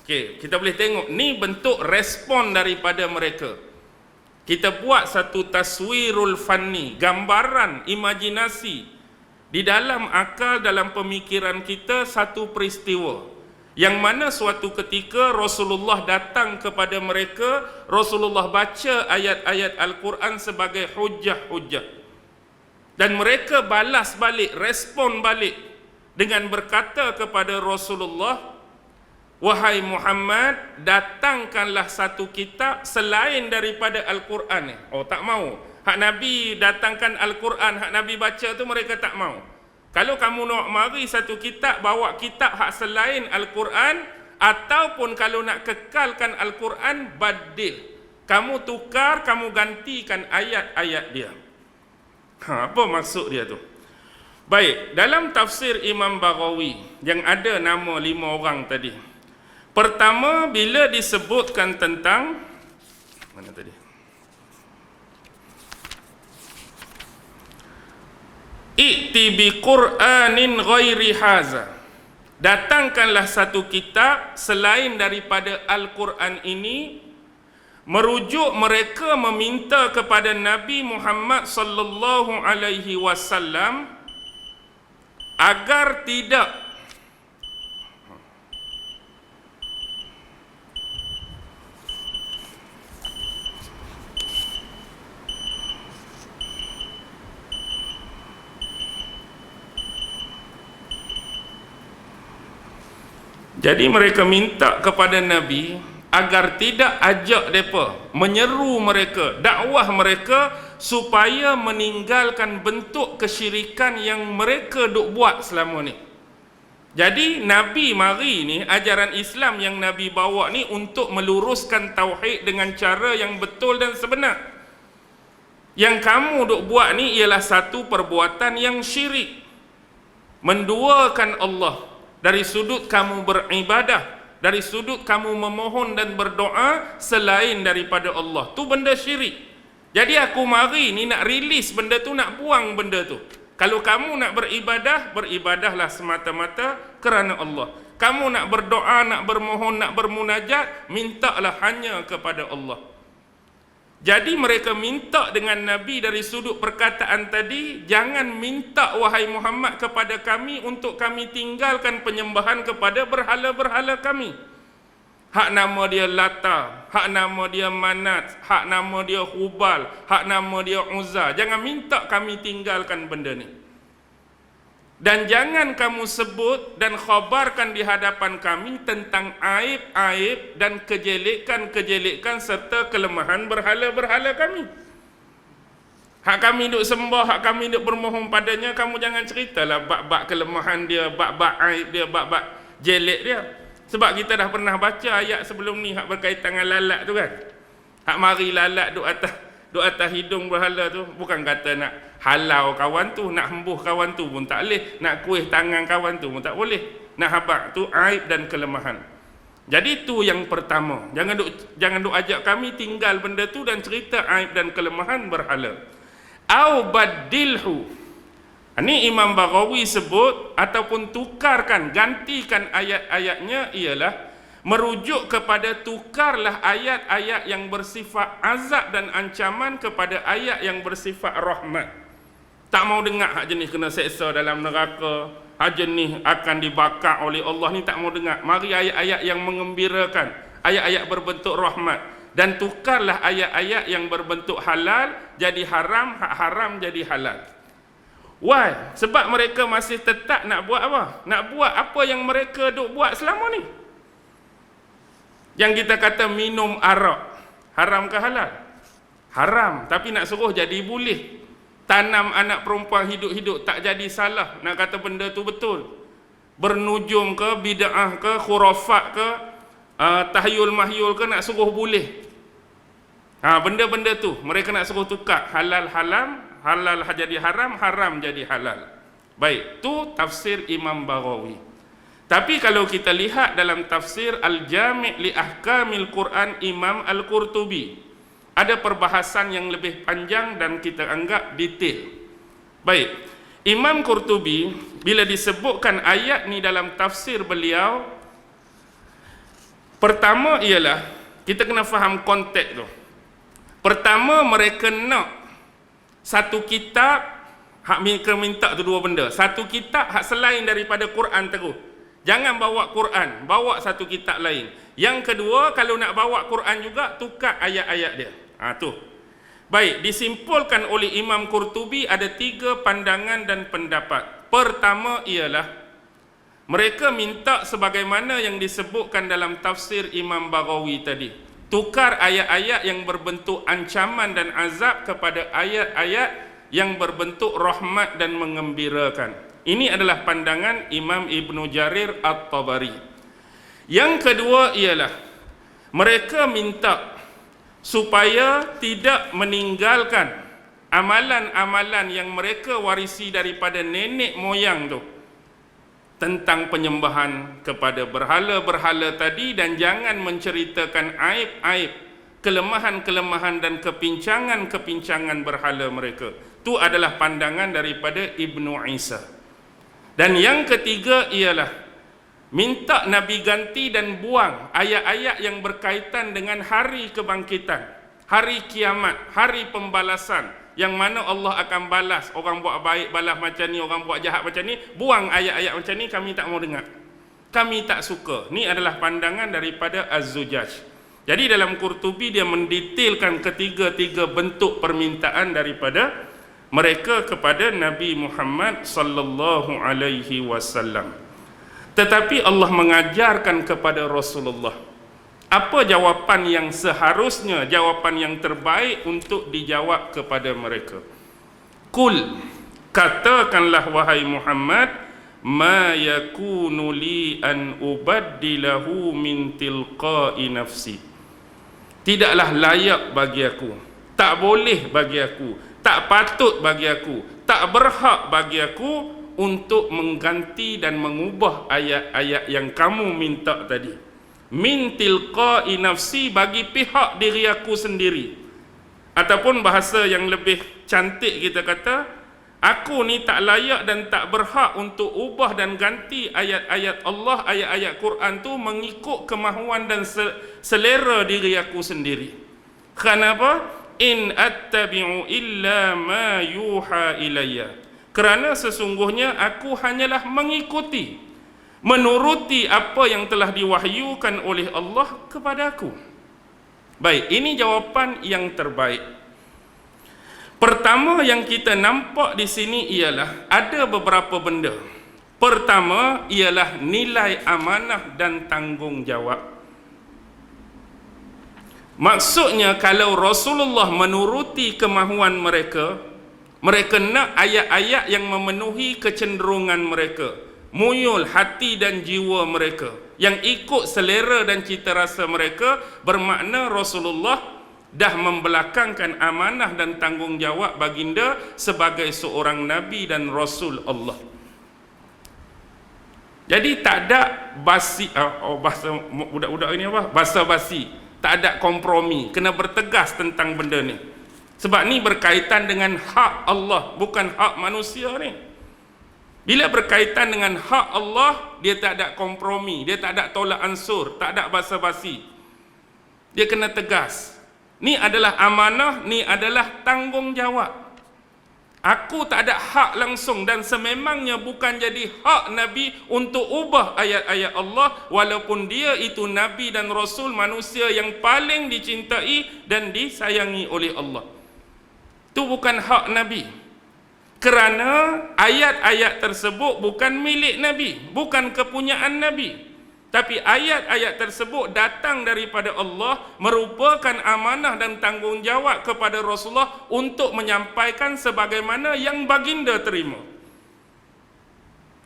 Okey, kita boleh tengok ni bentuk respon daripada mereka. Kita buat satu taswirul fanni, gambaran, imajinasi di dalam akal, dalam pemikiran kita, satu peristiwa yang mana suatu ketika Rasulullah datang kepada mereka, Rasulullah baca ayat-ayat Al-Quran sebagai hujjah-hujjah, dan mereka balas balik, respon balik dengan berkata kepada Rasulullah, wahai Muhammad, datangkanlah satu kitab selain daripada Al-Quran. Oh, tak mau. Hak Nabi datangkan Al-Quran, hak Nabi baca tu mereka tak mau. Kalau kamu nak mari satu kitab, bawa kitab hak selain Al-Quran, ataupun kalau nak kekalkan Al-Quran, badil. Kamu tukar, kamu gantikan ayat-ayat dia. Apa maksud dia tu? Baik, dalam tafsir Imam Baghawi yang ada nama 5 orang tadi, pertama bila disebutkan tentang Mana tadi? I'ti bi Qur'anin ghairi haza. Datangkanlah satu kitab selain daripada Al-Quran ini. Merujuk mereka meminta kepada Nabi Muhammad sallallahu alaihi wasallam agar tidak jadi mereka minta kepada Nabi agar tidak ajak mereka, menyeru mereka, dakwah mereka supaya meninggalkan bentuk kesyirikan yang mereka duk buat selama ni. Jadi Nabi mari ni, ajaran Islam yang Nabi bawa ni untuk meluruskan tauhid dengan cara yang betul dan sebenar. Yang kamu duk buat ni ialah satu perbuatan yang syirik, menduakan Allah dari sudut kamu beribadah, dari sudut kamu memohon dan berdoa selain daripada Allah. Tu benda syirik. Jadi aku mari ni nak rilis benda tu, nak buang benda tu. Kalau kamu nak beribadah, beribadahlah semata-mata kerana Allah. Kamu nak berdoa, nak bermohon, nak bermunajat, mintalah hanya kepada Allah. Jadi mereka minta dengan Nabi dari sudut perkataan tadi, jangan minta wahai Muhammad kepada kami untuk kami tinggalkan penyembahan kepada berhala-berhala kami. Hak nama dia Lata, hak nama dia Manat, hak nama dia Hubal, hak nama dia Uzza. Jangan minta kami tinggalkan benda ni. Dan jangan kamu sebut dan khabarkan di hadapan kami tentang aib-aib dan kejelekan-kejelekan serta kelemahan berhala-berhala kami. Hak kami duk sembah, hak kami duk bermohon padanya, kamu jangan ceritalah bab-bab kelemahan dia, bab-bab aib dia, bab-bab jelek dia. Sebab kita dah pernah baca ayat sebelum ni hak berkaitan dengan lalat tu kan. Hak mari lalat duk atas hidung berhala tu, bukan kata nak halau kawan tu, nak hembuh kawan tu pun tak boleh, nak kuih tangan kawan tu pun tak boleh. Nak habaq tu aib dan kelemahan. Jadi tu yang pertama. Jangan duk ajak kami tinggal benda tu dan cerita aib dan kelemahan berhala. Au badilhu. Ini Imam Baghawi sebut ataupun tukarkan, gantikan ayat-ayatnya ialah merujuk kepada tukarlah ayat-ayat yang bersifat azab dan ancaman kepada ayat yang bersifat rahmat. Tak mau dengar hak jenis kena seksa dalam neraka, hak jenis akan dibakar oleh Allah ni tak mau dengar. Mari ayat-ayat yang mengembirakan, ayat-ayat berbentuk rahmat, dan tukarlah ayat-ayat yang berbentuk halal jadi haram, hak haram jadi halal. Why? Sebab mereka masih tetap nak buat apa? Nak buat apa yang mereka duk buat selama ni. Yang kita kata minum arak, haram ke halal? Haram, tapi nak suruh jadi boleh. Tanam anak perempuan hidup-hidup tak jadi salah, nak kata benda tu betul. Bernujum ke, bid'ah ke, khurafat ke, tahyul-mahyul ke, nak suruh boleh. Benda-benda tu mereka nak suruh tukar, halal haram, halal jadi haram, haram jadi halal. Baik, tu tafsir Imam Baghawi. Tapi kalau kita lihat dalam tafsir Al-Jami' li Ahkamil Quran Imam Al-Qurtubi, ada perbahasan yang lebih panjang dan kita anggap detail. Baik, Imam Qurtubi bila disebutkan ayat ni dalam tafsir beliau, pertama ialah kita kena faham konteks tu. Pertama, mereka nak satu kitab, hak mereka minta tu dua benda. Satu kitab hak selain daripada Quran terus. Jangan bawa Quran, bawa satu kitab lain. Yang kedua, kalau nak bawa Quran juga, tukar ayat-ayat dia. Tu. Baik, disimpulkan oleh Imam Qurtubi ada 3 pandangan dan pendapat. Pertama ialah mereka minta sebagaimana yang disebutkan dalam tafsir Imam Baghawi tadi. Tukar ayat-ayat yang berbentuk ancaman dan azab kepada ayat-ayat yang berbentuk rahmat dan mengembirakan. Ini adalah pandangan Imam Ibnu Jarir At-Tabari. Yang kedua ialah mereka minta supaya tidak meninggalkan amalan-amalan yang mereka warisi daripada nenek moyang tu tentang penyembahan kepada berhala-berhala tadi, dan jangan menceritakan aib-aib kelemahan-kelemahan dan kepincangan-kepincangan berhala mereka. Itu adalah pandangan daripada Ibnu Isa. Dan yang ketiga ialah minta Nabi ganti dan buang ayat-ayat yang berkaitan dengan hari kebangkitan, hari kiamat, hari pembalasan, yang mana Allah akan balas. Orang buat baik balas macam ni, orang buat jahat macam ni. Buang ayat-ayat macam ni, kami tak mau dengar. Kami tak suka. Ni adalah pandangan daripada Az-Zujaj. Jadi dalam Qurtubi dia mendetailkan ketiga-tiga bentuk permintaan daripada mereka kepada Nabi Muhammad sallallahu alaihi wasallam. Tetapi Allah mengajarkan kepada Rasulullah apa jawapan yang seharusnya, jawapan yang terbaik untuk dijawab kepada mereka. Kul, katakanlah wahai Muhammad, ma yakunu li an ubaddilahu min tilqa'i nafsi. Tidaklah layak bagi aku, tak boleh bagi aku, tak patut bagi aku, tak berhak bagi aku untuk mengganti dan mengubah ayat-ayat yang kamu minta tadi. Min tilqa'i nafsi, bagi pihak diri aku sendiri. Ataupun bahasa yang lebih cantik kita kata, aku ni tak layak dan tak berhak untuk ubah dan ganti ayat-ayat Allah, ayat-ayat Quran tu mengikut kemahuan dan selera diri aku sendiri. Kenapa? In attabi'u illa ma yuha ilayya. Kerana sesungguhnya aku hanyalah mengikuti, menuruti apa yang telah diwahyukan oleh Allah kepada aku. Baik, ini jawapan yang terbaik. Pertama yang kita nampak di sini ialah ada beberapa benda. Pertama ialah nilai amanah dan tanggungjawab. Maksudnya kalau Rasulullah menuruti kemahuan mereka, mereka nak ayat-ayat yang memenuhi kecenderungan mereka, muyul hati dan jiwa mereka, yang ikut selera dan cita rasa mereka, bermakna Rasulullah dah membelakangkan amanah dan tanggungjawab baginda sebagai seorang Nabi dan Rasul Allah. Jadi tak ada basi, bahasa budak-budak ini apa? Bahasa basi. Tak ada kompromi. Kena bertegas tentang benda ni. Sebab ni berkaitan dengan hak Allah, bukan hak manusia ni. Bila berkaitan dengan hak Allah, dia tak ada kompromi, dia tak ada tolak ansur, tak ada bahasa basi. Dia kena tegas. Ni adalah amanah, ni adalah tanggungjawab. Aku tak ada hak langsung dan sememangnya bukan jadi hak Nabi untuk ubah ayat-ayat Allah, walaupun dia itu Nabi dan Rasul, manusia yang paling dicintai dan disayangi oleh Allah. Itu bukan hak Nabi. Kerana ayat-ayat tersebut bukan milik Nabi, bukan kepunyaan Nabi. Tapi ayat-ayat tersebut datang daripada Allah, merupakan amanah dan tanggungjawab kepada Rasulullah untuk menyampaikan sebagaimana yang baginda terima.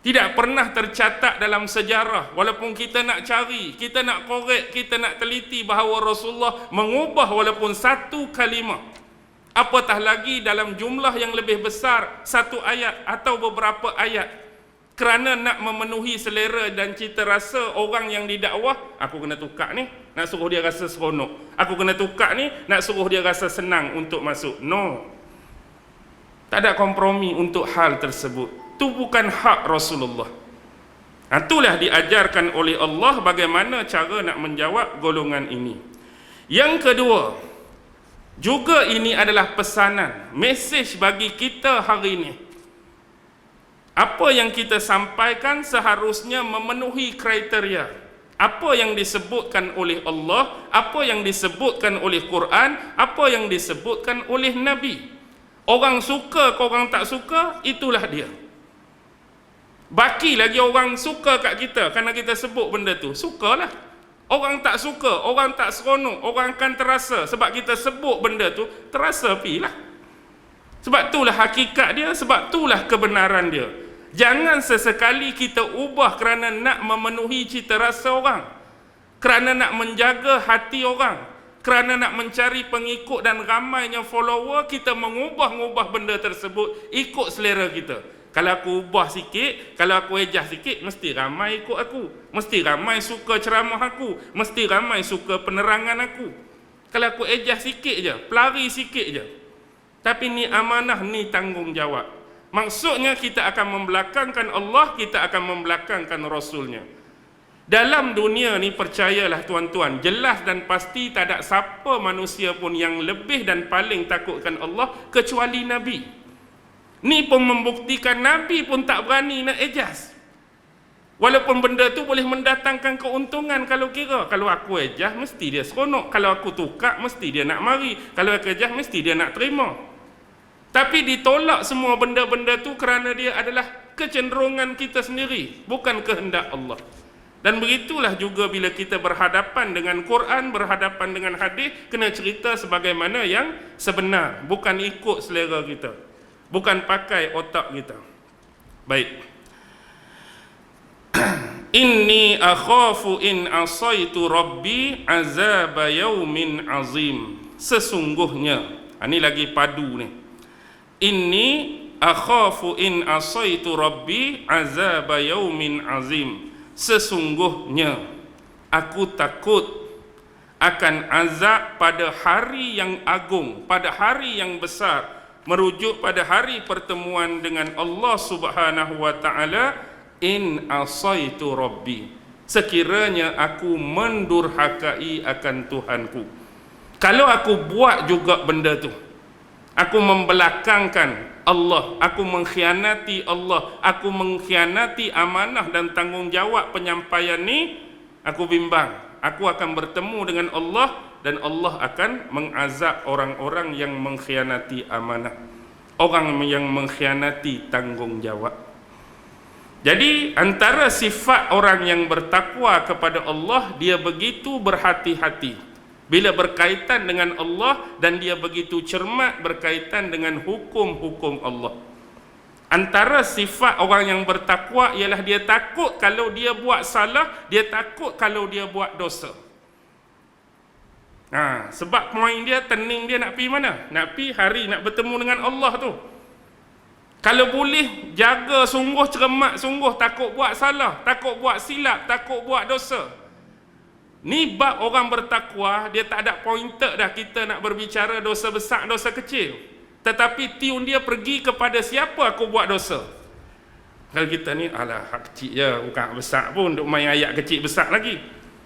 Tidak pernah tercatat dalam sejarah, walaupun kita nak cari, kita nak korek, kita nak teliti bahawa Rasulullah mengubah walaupun satu kalimah, apatah lagi dalam jumlah yang lebih besar, satu ayat atau beberapa ayat, kerana nak memenuhi selera dan cita rasa orang yang didakwah. Aku kena tukar ni, nak suruh dia rasa seronok. Aku kena tukar ni, nak suruh dia rasa senang untuk masuk. No. Tak ada kompromi untuk hal tersebut. Itu bukan hak Rasulullah. Itulah diajarkan oleh Allah bagaimana cara nak menjawab golongan ini. Yang kedua, juga ini adalah pesanan, mesej bagi kita hari ini. Apa yang kita sampaikan seharusnya memenuhi kriteria. Apa yang disebutkan oleh Allah, apa yang disebutkan oleh Quran, apa yang disebutkan oleh Nabi. Orang suka ke orang tak suka, itulah dia. Baki lagi orang suka kat kita kerana kita sebut benda tu. Sukalah. Orang tak suka, orang tak seronok, orang akan terasa. Sebab kita sebut benda tu, terasa pilah. Sebab itulah hakikat dia, sebab itulah kebenaran dia. Jangan sesekali kita ubah kerana nak memenuhi cita rasa orang, kerana nak menjaga hati orang, kerana nak mencari pengikut dan ramainya follower, kita mengubah-ubah benda tersebut ikut selera kita. Kalau aku ubah sikit, kalau aku ejah sikit, mesti ramai ikut aku, mesti ramai suka ceramah aku, mesti ramai suka penerangan aku. Kalau aku ejah sikit je, pelari sikit je. Tapi ni amanah, ni tanggungjawab. Maksudnya kita akan membelakangkan Allah, kita akan membelakangkan Rasulnya. Dalam dunia ni percayalah tuan-tuan, jelas dan pasti tak ada siapa manusia pun yang lebih dan paling takutkan Allah kecuali Nabi. Ni pun membuktikan Nabi pun tak berani nak ejaz. Walaupun benda tu boleh mendatangkan keuntungan kalau kira. Kalau aku ejah, mesti dia seronok. Kalau aku tukar, mesti dia nak mari. Kalau aku ejah, mesti dia nak terima. Tapi ditolak semua benda-benda tu kerana dia adalah kecenderungan kita sendiri, bukan kehendak Allah. Dan begitulah juga bila kita berhadapan dengan Quran, berhadapan dengan hadis, kena cerita sebagaimana yang sebenar, bukan ikut selera kita, bukan pakai otak kita. Baik. Inni akhafu in asaitu rabbi azab yaumin azim. Sesungguhnya, ini lagi padu ni. Inni akhafu in asaitu rabbi azab yaumin azim. Sesungguhnya aku takut akan azab pada hari yang agung, pada hari yang besar, merujuk pada hari pertemuan dengan Allah Subhanahu wa taala. In asaitu rabbi, sekiranya aku mendurhakai akan Tuhanku. Kalau aku buat juga benda tu, aku membelakangkan Allah, aku mengkhianati Allah, aku mengkhianati amanah dan tanggungjawab penyampaian ni, aku bimbang aku akan bertemu dengan Allah dan Allah akan mengazab orang-orang yang mengkhianati amanah, orang yang mengkhianati tanggungjawab. Jadi antara sifat orang yang bertakwa kepada Allah, dia begitu berhati-hati bila berkaitan dengan Allah, dan dia begitu cermat berkaitan dengan hukum-hukum Allah. Antara sifat orang yang bertakwa ialah dia takut kalau dia buat salah, dia takut kalau dia buat dosa. Sebab poin dia, tening dia nak pergi mana? Nak pergi hari nak bertemu dengan Allah tu. Kalau boleh, jaga sungguh, cermat sungguh, takut buat salah, takut buat silap, takut buat dosa. Ni bab orang bertakwa, dia tak ada pointer dah kita nak berbicara dosa besar, dosa kecil. Tetapi tune dia pergi kepada siapa aku buat dosa. Kalau kita ni, alah hak kecil je, bukan hak besar pun, duk main ayat kecil besar lagi.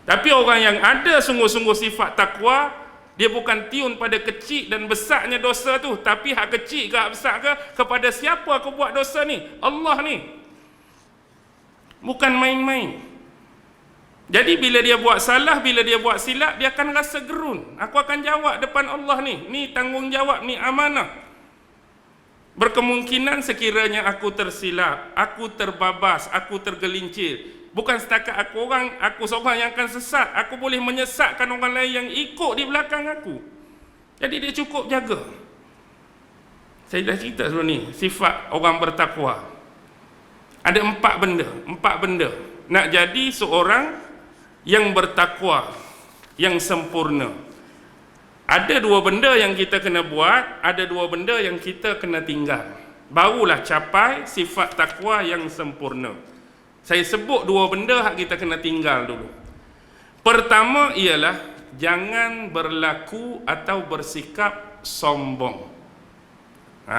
Tapi orang yang ada sungguh-sungguh sifat takwa, dia bukan tiun pada kecil dan besarnya dosa tu, tapi hak kecil ke hak besar ke, kepada siapa aku buat dosa ni? Allah ni. Bukan main-main. Jadi bila dia buat salah, bila dia buat silap, dia akan rasa gerun. Aku akan jawab depan Allah ni. Ni tanggungjawab, ni amanah. Berkemungkinan sekiranya aku tersilap, aku terbabas, aku tergelincir, bukan setakat aku seorang yang akan sesat, aku boleh menyesatkan orang lain yang ikut di belakang aku. Jadi dia cukup jaga. Saya dah cerita sebelum ni, sifat orang bertakwa. Ada 4 benda nak jadi seorang yang bertakwa, yang sempurna. Ada 2 benda yang kita kena buat, ada 2 benda yang kita kena tinggal, barulah capai sifat takwa yang sempurna. Saya sebut 2 benda yang kita kena tinggal dulu. Pertama ialah jangan berlaku atau bersikap sombong.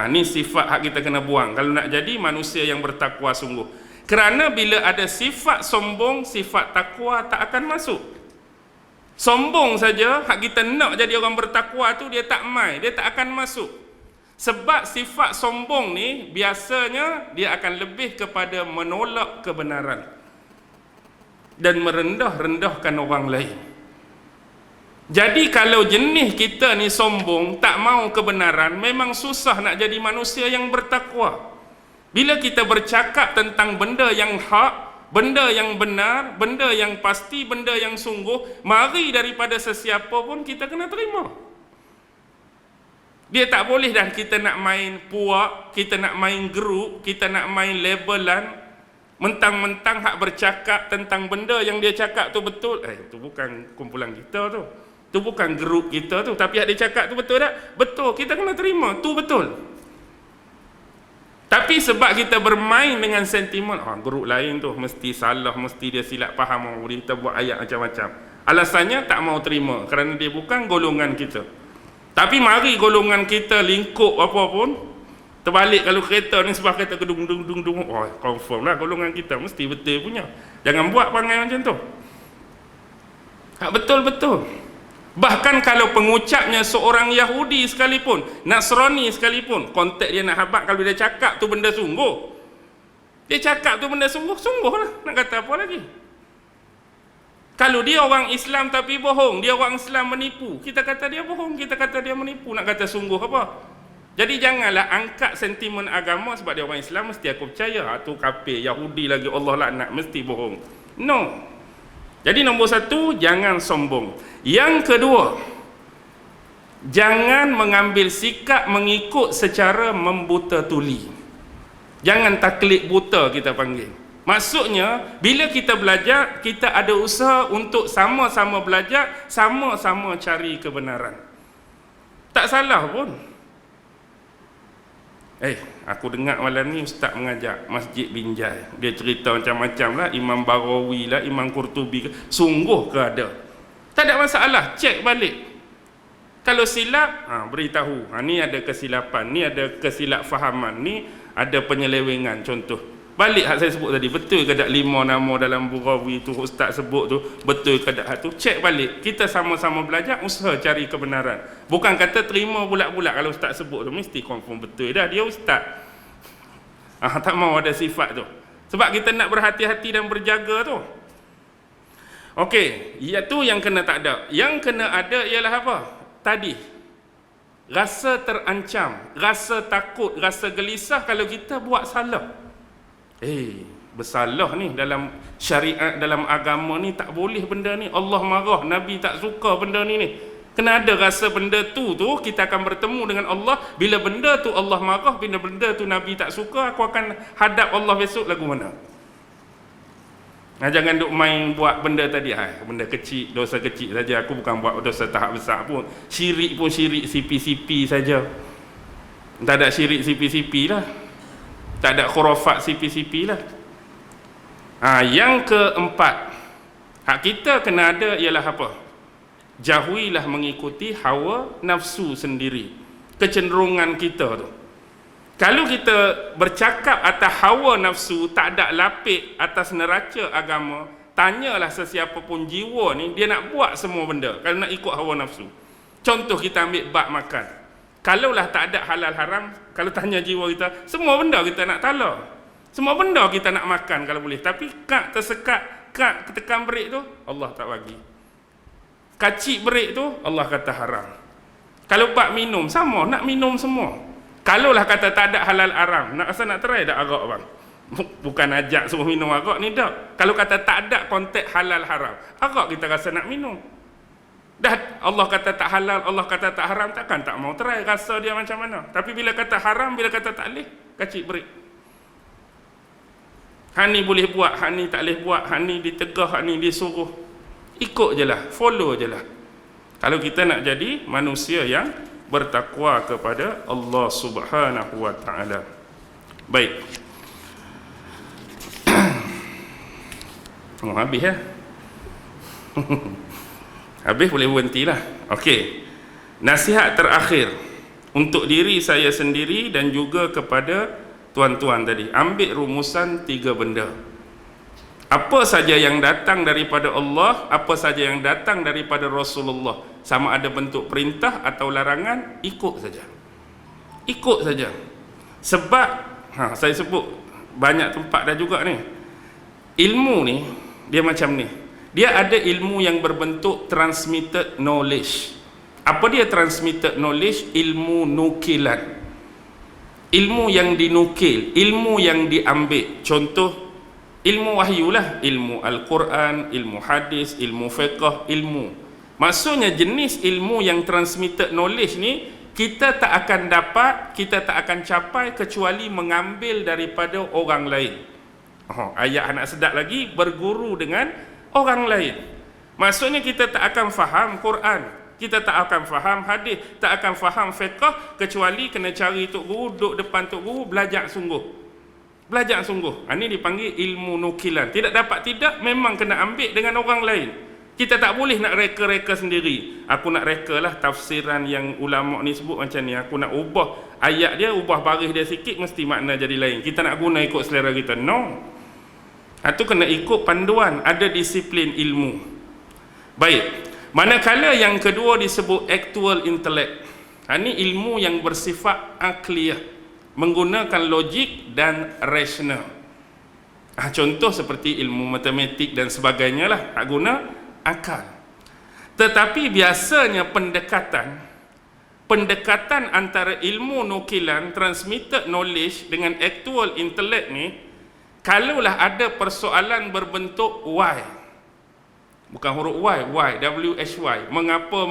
Ni sifat yang kita kena buang kalau nak jadi manusia yang bertakwa sungguh. Kerana bila ada sifat sombong, sifat takwa tak akan masuk. Sombong saja, hak kita nak jadi orang bertakwa tu, dia tak mai, dia tak akan masuk. Sebab sifat sombong ni biasanya dia akan lebih kepada menolak kebenaran dan merendah-rendahkan orang lain. Jadi kalau jenis kita ni sombong, tak mau kebenaran, memang susah nak jadi manusia yang bertakwa. Bila kita bercakap tentang benda yang hak, benda yang benar, benda yang pasti, benda yang sungguh, mari daripada sesiapa pun kita kena terima. Dia tak boleh dah kita nak main puak, kita nak main grup, kita nak main labelan, mentang-mentang hak bercakap tentang benda yang dia cakap tu betul. Tu bukan kumpulan kita tu, tu bukan grup kita tu, tapi hak dia cakap tu betul tak? Betul, kita kena terima, tu betul. Tapi sebab kita bermain dengan sentimen, grup lain tu mesti salah, mesti dia silap faham, kita buat ayat macam-macam. Alasannya tak mau terima kerana dia bukan golongan kita. Tapi mari golongan kita lingkup apa pun, terbalik kalau kereta ni sebab kereta gedung dung dung dung, oh confirm lah golongan kita mesti betul punya. Jangan buat perangai macam tu. Hak betul-betul. Bahkan kalau pengucapnya seorang Yahudi sekalipun, Nasrani sekalipun, kontak dia nak habaq, kalau dia cakap tu benda sungguh, dia cakap tu benda sungguh-sungguh lah, nak kata apa lagi. Kalau dia orang Islam tapi bohong, dia orang Islam menipu, kita kata dia bohong, kita kata dia menipu, nak kata sungguh apa? Jadi janganlah angkat sentimen agama sebab dia orang Islam mesti aku percaya, tu kafir, Yahudi lagi Allah laknat mesti bohong. No. Jadi nombor satu, jangan sombong. Yang kedua, jangan mengambil sikap mengikut secara membuta tuli. Jangan taklid buta kita panggil. Maksudnya, bila kita belajar, kita ada usaha untuk sama-sama belajar, sama-sama cari kebenaran. Tak salah pun. Aku dengar malam ni ustaz mengajak Masjid Binjai. Dia cerita macam-macam lah, Imam Barawi lah, Imam Qurtubi. Sungguh ke ada? Tak ada masalah, cek balik. Kalau silap, beritahu. Ni ada kesilapan, ni ada kesilap fahaman, ni ada penyelewengan contoh. Balik hak saya sebut tadi, betul ke tak 5 nama dalam Barawi tu ustaz sebut tu, betul ke tak tu? Cek balik. Kita sama-sama belajar, usaha cari kebenaran. Bukan kata terima bulat-bulat kalau ustaz sebut tu mesti confirm betul dah dia ustaz. Tak mau ada sifat tu. Sebab kita nak berhati-hati dan berjaga tu. Okey, iaitu yang kena tak ada. Yang kena ada ialah apa? Tadi. Rasa terancam, rasa takut, rasa gelisah kalau kita buat salah. Bersalah ni dalam syariat, dalam agama ni tak boleh benda ni. Allah marah, Nabi tak suka benda ni. Kena ada rasa benda tu kita akan bertemu dengan Allah. Bila benda tu Allah marah, bila benda tu Nabi tak suka, aku akan hadap Allah besok lagu mana. Jangan duk main buat benda tadi, benda kecil, dosa kecil saja. Aku bukan buat dosa tahap besar pun. Syirik pun syirik sipi-sipi saja. Tak ada syirik sipi-sipi lah. Tak ada khurafat sipi-sipi lah. Yang keempat, hak kita kena ada ialah apa? Jauhilah mengikuti hawa nafsu sendiri, kecenderungan kita tu. Kalau kita bercakap atas hawa nafsu, tak ada lapik atas neraca agama, tanyalah sesiapa pun jiwa ni, dia nak buat semua benda kalau nak ikut hawa nafsu. Contoh kita ambil bab makan. Kalaulah tak ada halal haram, kalau tanya jiwa kita, semua benda kita nak tala. Semua benda kita nak makan kalau boleh. Tapi kak tersekat, kak tekan break tu, Allah tak bagi. Kacik break tu, Allah kata haram. Kalau bab minum, sama, nak minum semua. Kalaulah kata tak ada halal haram, nak rasa nak try tak arak bang? Bukan ajak suruh minum arak ni tak. Kalau kata tak ada konteks halal haram, arak kita rasa nak minum. Dah Allah kata tak halal, Allah kata tak haram, takkan tak mau try rasa dia macam mana. Tapi bila kata haram, bila kata tak boleh, kacik break. Hak ni boleh buat, hak ni tak boleh buat, hak ni ditegah, hak ni disuruh. Ikut je lah, follow je lah. Kalau kita nak jadi manusia yang bertakwa kepada Allah Subhanahu wa ta'ala. Baik. Habis ya? Habis boleh berhentilah. Okey. Nasihat terakhir untuk diri saya sendiri dan juga kepada tuan-tuan tadi. Ambil rumusan 3 benda. Apa saja yang datang daripada Allah, apa saja yang datang daripada Rasulullah, sama ada bentuk perintah atau larangan, ikut saja. Ikut saja. Sebab saya sebut banyak tempat dah juga ni. Ilmu ni dia macam ni. Dia ada ilmu yang berbentuk transmitted knowledge. Apa dia transmitted knowledge? Ilmu nukilan. Ilmu yang dinukil, ilmu yang diambil. Contoh, ilmu wahyu lah. Ilmu Al-Quran, ilmu hadis, ilmu fiqh, ilmu. Maksudnya jenis ilmu yang transmitted knowledge ni, kita tak akan dapat, kita tak akan capai kecuali mengambil daripada orang lain. Ayat anak sedap lagi, berguru dengan orang lain. Maksudnya kita tak akan faham Quran, kita tak akan faham hadis, tak akan faham fiqh kecuali kena cari tok guru, duduk depan tok guru, belajar sungguh. Belajar sungguh. Ini dipanggil ilmu nukilan. Tidak dapat tidak, memang kena ambil dengan orang lain. Kita tak boleh nak reka-reka sendiri. Aku nak reka lah tafsiran yang ulama ni sebut macam ni. Aku nak ubah ayat dia, ubah baris dia sikit, mesti makna jadi lain. Kita nak guna ikut selera kita. No. Itu kena ikut panduan. Ada disiplin ilmu. Baik. Manakala yang kedua disebut actual intellect. Ini ilmu yang bersifat akliyah. Menggunakan logik dan rasional. Contoh seperti ilmu matematik dan sebagainya lah. Tak guna akal. Tetapi biasanya pendekatan antara ilmu nukilan, transmitted knowledge dengan actual intellect ni, kalaulah ada persoalan berbentuk why, bukan huruf y, WHY, mengapa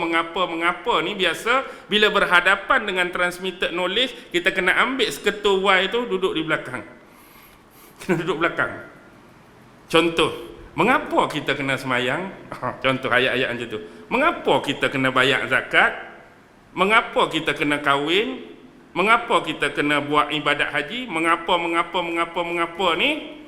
ni biasa bila berhadapan dengan transmitted knowledge, kita kena ambil seketul y tu duduk di belakang. Kena duduk belakang. Contoh, mengapa kita kena semayang? Contoh ayat-ayat macam tu. Mengapa kita kena bayar zakat? Mengapa kita kena kahwin? Mengapa kita kena buat ibadat haji? Mengapa ni?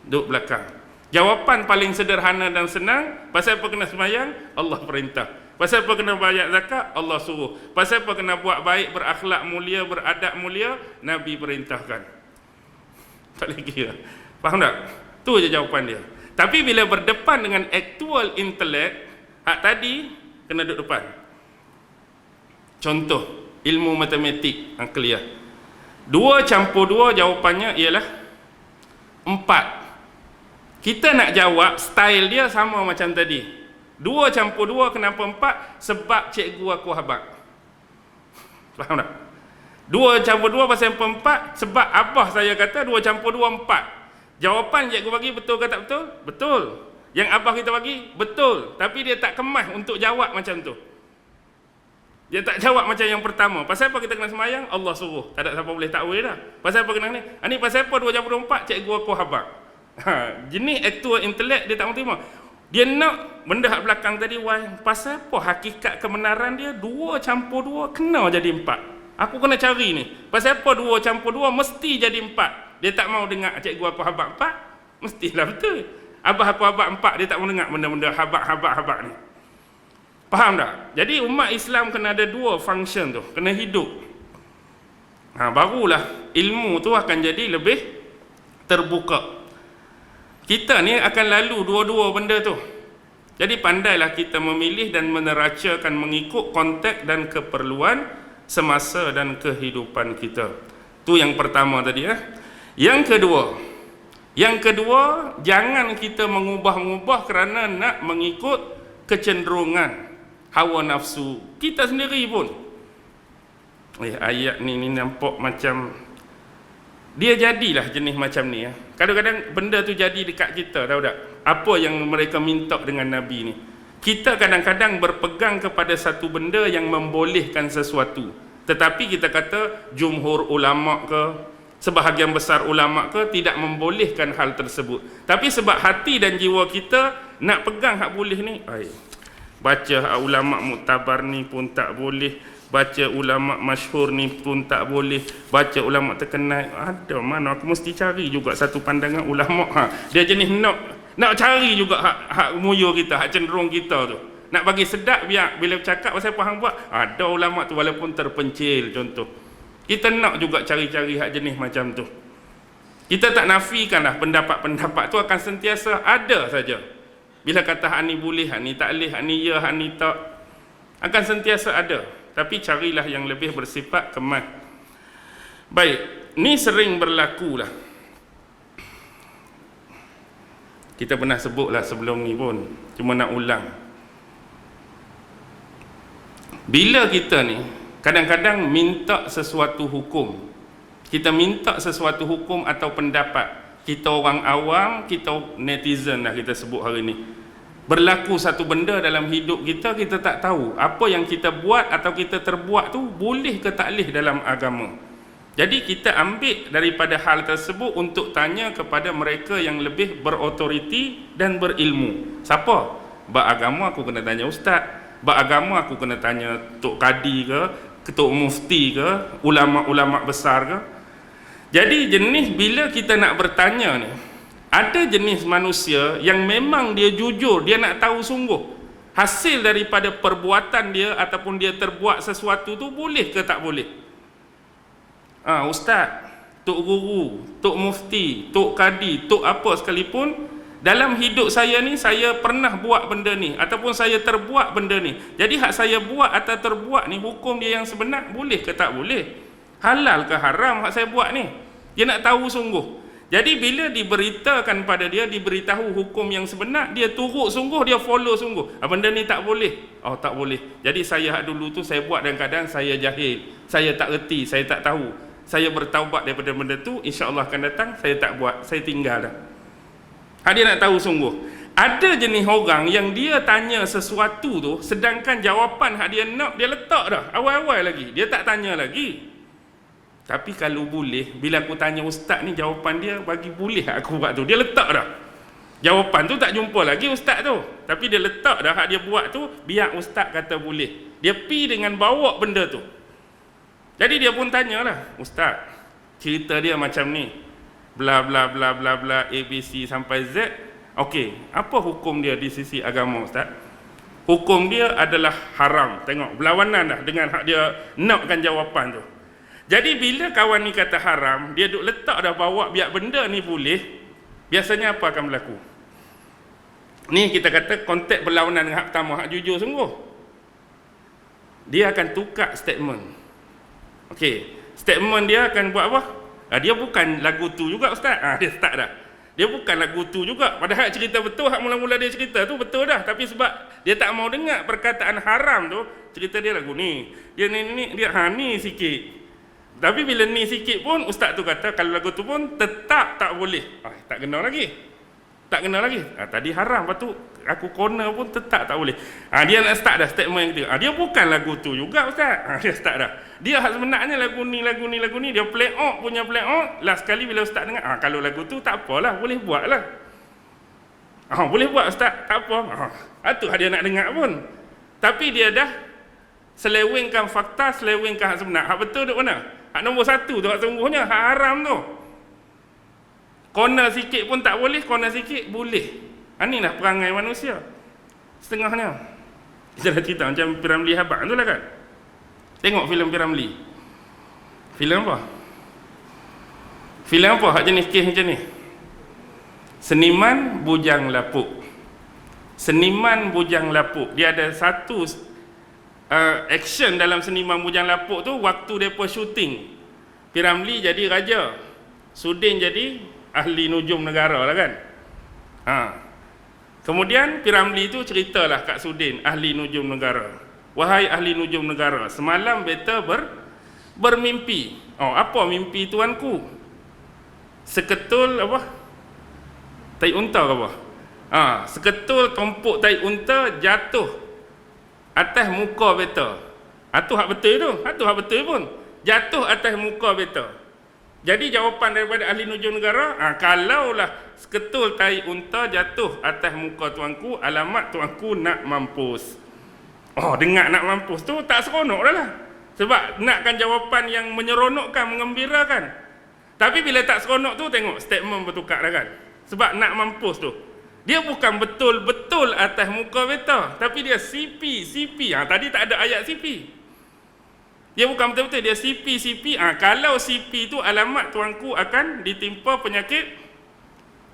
Duduk belakang. Jawapan paling sederhana dan senang, pasal apa kena semayang? Allah perintah. Pasal apa kena bayar zakat? Allah suruh. Pasal apa kena buat baik, berakhlak mulia, beradab mulia? Nabi perintahkan. Tak boleh kira. Faham tak? Tu je jawapan dia. Tapi bila berdepan dengan actual intellect, hak tadi kena duduk depan. Contoh, ilmu matematik akliyah. 2 campur 2 jawapannya ialah 4. Kita nak jawab, style dia sama macam tadi. 2 campur 2 kenapa 4? Sebab cikgu aku habaq. Faham tak? 2 campur 2 pasal 4, sebab abah saya kata 2 campur 2 4. Jawapan cikgu bagi betul ke tak betul? Betul. Yang abah kita bagi? Betul. Tapi dia tak kemas untuk jawab macam tu. Dia tak jawab macam yang pertama. Pasal apa kita kena semayang? Allah suruh. Tak ada siapa boleh takwil dah. Pasal apa kena ni? Ini pasal apa 2 campur 4? Cikgu aku habaq. Jenis actual intellect dia tak mau terima. Dia nak benda hak belakang tadi why. Pasal apa hakikat kebenaran dia 2 campur 2 kena jadi 4. Aku kena cari ni. Pasal apa 2 campur 2 mesti jadi 4. Dia tak mau dengar cikgu aku habaq 4. Mestilah betul. Abah aku habaq 4, dia tak mau dengar benda-benda habaq ni. Faham tak? Jadi umat Islam kena ada 2 function tu, kena hidup. Barulah ilmu tu akan jadi lebih terbuka. Kita ni akan lalu dua-dua benda tu. Jadi pandailah kita memilih dan meneracakan mengikut konteks dan keperluan semasa dan kehidupan kita. Tu yang pertama tadi ya. Yang kedua, jangan kita mengubah-ubah kerana nak mengikut kecenderungan hawa nafsu kita sendiri pun. Ayat ni nampak macam dia jadilah jenis macam ni ya. Kadang-kadang benda tu jadi dekat kita, tahu tak? Apa yang mereka minta dengan Nabi ni. Kita kadang-kadang berpegang kepada satu benda yang membolehkan sesuatu. Tetapi kita kata jumhur ulama ke, sebahagian besar ulama ke tidak membolehkan hal tersebut. Tapi sebab hati dan jiwa kita nak pegang hak boleh ni, baca ulama muktabar ni pun tak boleh, baca ulama masyhur ni pun tak boleh, baca ulama terkenal, ada mana aku mesti cari juga satu pandangan ulama. Dia jenis nak cari juga hak muya kita, hak cenderung kita tu. Nak bagi sedap biar bila bercakap pasal apa hang buat, ada ulama tu walaupun terpencil contoh. Kita nak juga cari-cari hak jenis macam tu. Kita tak nafikanlah pendapat-pendapat tu akan sentiasa ada saja. Bila kata hak ni boleh, hak ni tak boleh, hak ni ya, hak ni tak, akan sentiasa ada. Tapi carilah yang lebih bersifat kemas. Baik, ni sering berlaku lah. Kita pernah sebutlah sebelum ni pun, cuma nak ulang. Bila kita ni kadang-kadang minta sesuatu hukum, kita minta sesuatu hukum atau pendapat, kita orang awam, kita netizen lah kita sebut hari ni, berlaku satu benda dalam hidup kita, kita tak tahu apa yang kita buat atau kita terbuat tu boleh ke tak boleh dalam agama. Jadi kita ambil daripada hal tersebut untuk tanya kepada mereka yang lebih berautoriti dan berilmu. Siapa? Beragama aku kena tanya ustaz, beragama aku kena tanya tok kadi ke, ketua mufti ke, ulama-ulama besar ke. Jadi jenis bila kita nak bertanya ni, Ada jenis manusia yang memang dia jujur, dia nak tahu sungguh hasil daripada perbuatan dia ataupun dia terbuat sesuatu tu boleh ke tak boleh. Ustaz, tok guru, tok mufti, tok kadi, tok apa sekalipun, dalam hidup saya ni saya pernah buat benda ni ataupun saya terbuat benda ni. Jadi hak saya buat atau terbuat ni, hukum dia yang sebenar boleh ke tak boleh? Halal ke haram hak saya buat ni? Dia nak tahu sungguh. Jadi bila diberitakan pada dia, diberitahu hukum yang sebenar, dia turut sungguh, dia follow sungguh. Benda ni tak boleh. Tak boleh. Jadi saya hak dulu tu saya buat dalam keadaan saya jahil, saya tak reti, saya tak tahu. Saya bertaubat daripada benda tu, insya-Allah akan datang saya tak buat, saya tinggal dah. Dia nak tahu sungguh. Ada jenis orang yang dia tanya sesuatu tu, sedangkan jawapan hak dia nak, dia letak dah awal-awal lagi, dia tak tanya lagi. Tapi kalau boleh, bila aku tanya ustaz ni, jawapan dia bagi boleh aku buat tu, dia letak dah jawapan tu, tak jumpa lagi ustaz tu, tapi dia letak dah hak dia buat tu, biar ustaz kata boleh. Dia pi dengan bawa benda tu. Jadi dia pun tanyalah, ustaz, cerita dia macam ni, bla bla bla bla bla, ABC sampai Z. Okey, apa hukum dia di sisi agama ustaz? Hukum dia adalah haram. Tengok, berlawanan dah dengan hak dia nakkan jawapan tu. Jadi bila kawan ni kata haram, dia duk letak dah bawa biar benda ni boleh, biasanya apa akan berlaku? Ni kita kata konteks berlawanan dengan hak pertama, hak jujur sungguh. Dia akan tukar statement. Okey, statement dia akan buat apa? Dia bukan lagu tu juga ustaz. Dia start dah. Dia bukan lagu tu juga. Padahal cerita betul, hak mula-mula dia cerita tu betul dah, tapi sebab dia tak mau dengar perkataan haram tu, cerita dia lagu ni. Dia ni dia ni sikit. Tapi bila ni sikit pun ustaz tu kata kalau lagu tu pun tetap tak boleh. Tak kena lagi. Tak kena lagi. Tadi haram, lepas tu aku corner pun tetap tak boleh. Dia nak start dah statement yang ketiga. Dia bukan lagu tu juga ustaz. Dia start dah. Dia sebenarnya lagu ni, dia play out punya play out. Last sekali bila ustaz dengar, kalau lagu tu tak apalah, boleh buat lah. Boleh buat ustaz, tak apa. Itu dia nak dengar pun. Tapi dia dah selewengkan fakta, selewengkan hak sebenar. Hak betul duk mana? Hak nombor satu tu, hak sungguhnya, hak haram tu. Corner sikit pun tak boleh, corner sikit boleh. Inilah perangai manusia. Setengahnya. Kita dah cerita macam Piramli Habak tu lah kan. Tengok filem Piramli. Filem apa? Filem apa hak jenis kes macam ni? Seniman Bujang Lapuk. Seniman Bujang Lapuk. Dia ada satu action dalam Seniman Bujang Lapuk tu, waktu mereka syuting. Piramli jadi raja, Sudin jadi ahli nujum negara lah kan. Kemudian Piramli tu ceritalah kat Sudin, ahli nujum negara. Wahai ahli nujum negara, semalam beta bermimpi. Apa mimpi tuanku? Seketul apa? Tai unta ke apa? Seketul tumpuk tai unta jatuh atas muka beta. Itu hak betul tu. Itu hak betul pun. Jatuh atas muka beta. Jadi jawapan daripada ahli nujum negara, kalaulah seketul tai unta jatuh atas muka tuanku, alamat tuanku nak mampus. Dengar nak mampus tu tak seronok dah lah. Sebab nakkan jawapan yang menyeronokkan, mengembirakan. Tapi bila tak seronok tu, tengok statement bertukar dah kan. Sebab nak mampus tu, dia bukan betul-betul atas muka beta, tapi dia CP. Tadi tak ada ayat CP. Dia bukan betul-betul, dia CP. Kalau CP tu alamat tuanku akan ditimpa penyakit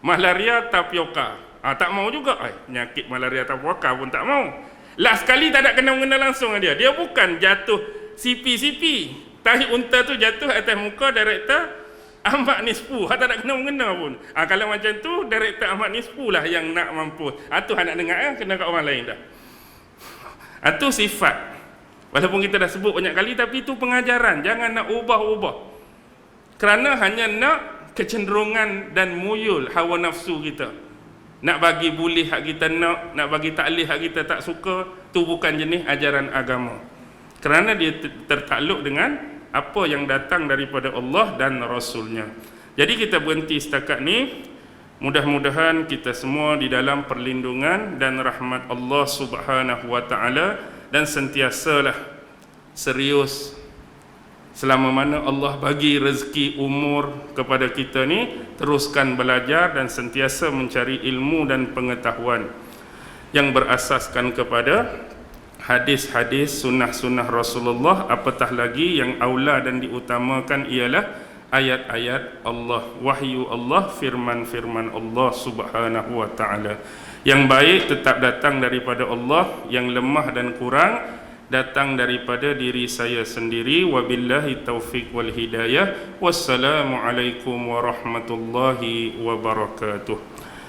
malaria tapioka. Tak mau juga. Penyakit malaria tapioka pun tak mau. Last sekali tak ada kena-mengena langsung dengan dia. Dia bukan jatuh CP. Tahi unta tu jatuh atas muka director Ahmad Nisfu, tak nak kena-mengena pun. Kalau macam tu, director Ahmad Nisfu lah yang nak mampus. Tu nak dengar kena kat orang lain dah. Itu sifat. Walaupun kita dah sebut banyak kali, tapi itu pengajaran. Jangan nak ubah-ubah. Kerana hanya nak kecenderungan dan muyul hawa nafsu kita. Nak bagi boleh hak kita nak bagi taklih hak kita tak suka, tu bukan jenis ajaran agama. Kerana dia tertakluk dengan apa yang datang daripada Allah dan Rasulnya. Jadi kita berhenti setakat ni. Mudah-mudahan kita semua di dalam perlindungan dan rahmat Allah Subhanahu wa ta'ala, dan sentiasalah serius Selama mana Allah bagi rezeki umur kepada kita ni, teruskan belajar dan sentiasa mencari ilmu dan pengetahuan yang berasaskan kepada hadis-hadis, sunnah-sunnah Rasulullah. Apatah lagi yang aula dan diutamakan ialah ayat-ayat Allah, wahyu Allah, firman-firman Allah subhanahu wa ta'ala. Yang baik tetap datang daripada Allah, yang lemah dan kurang datang daripada diri saya sendiri. Wabillahi taufiq wal hidayah. Wassalamualaikum warahmatullahi wabarakatuh.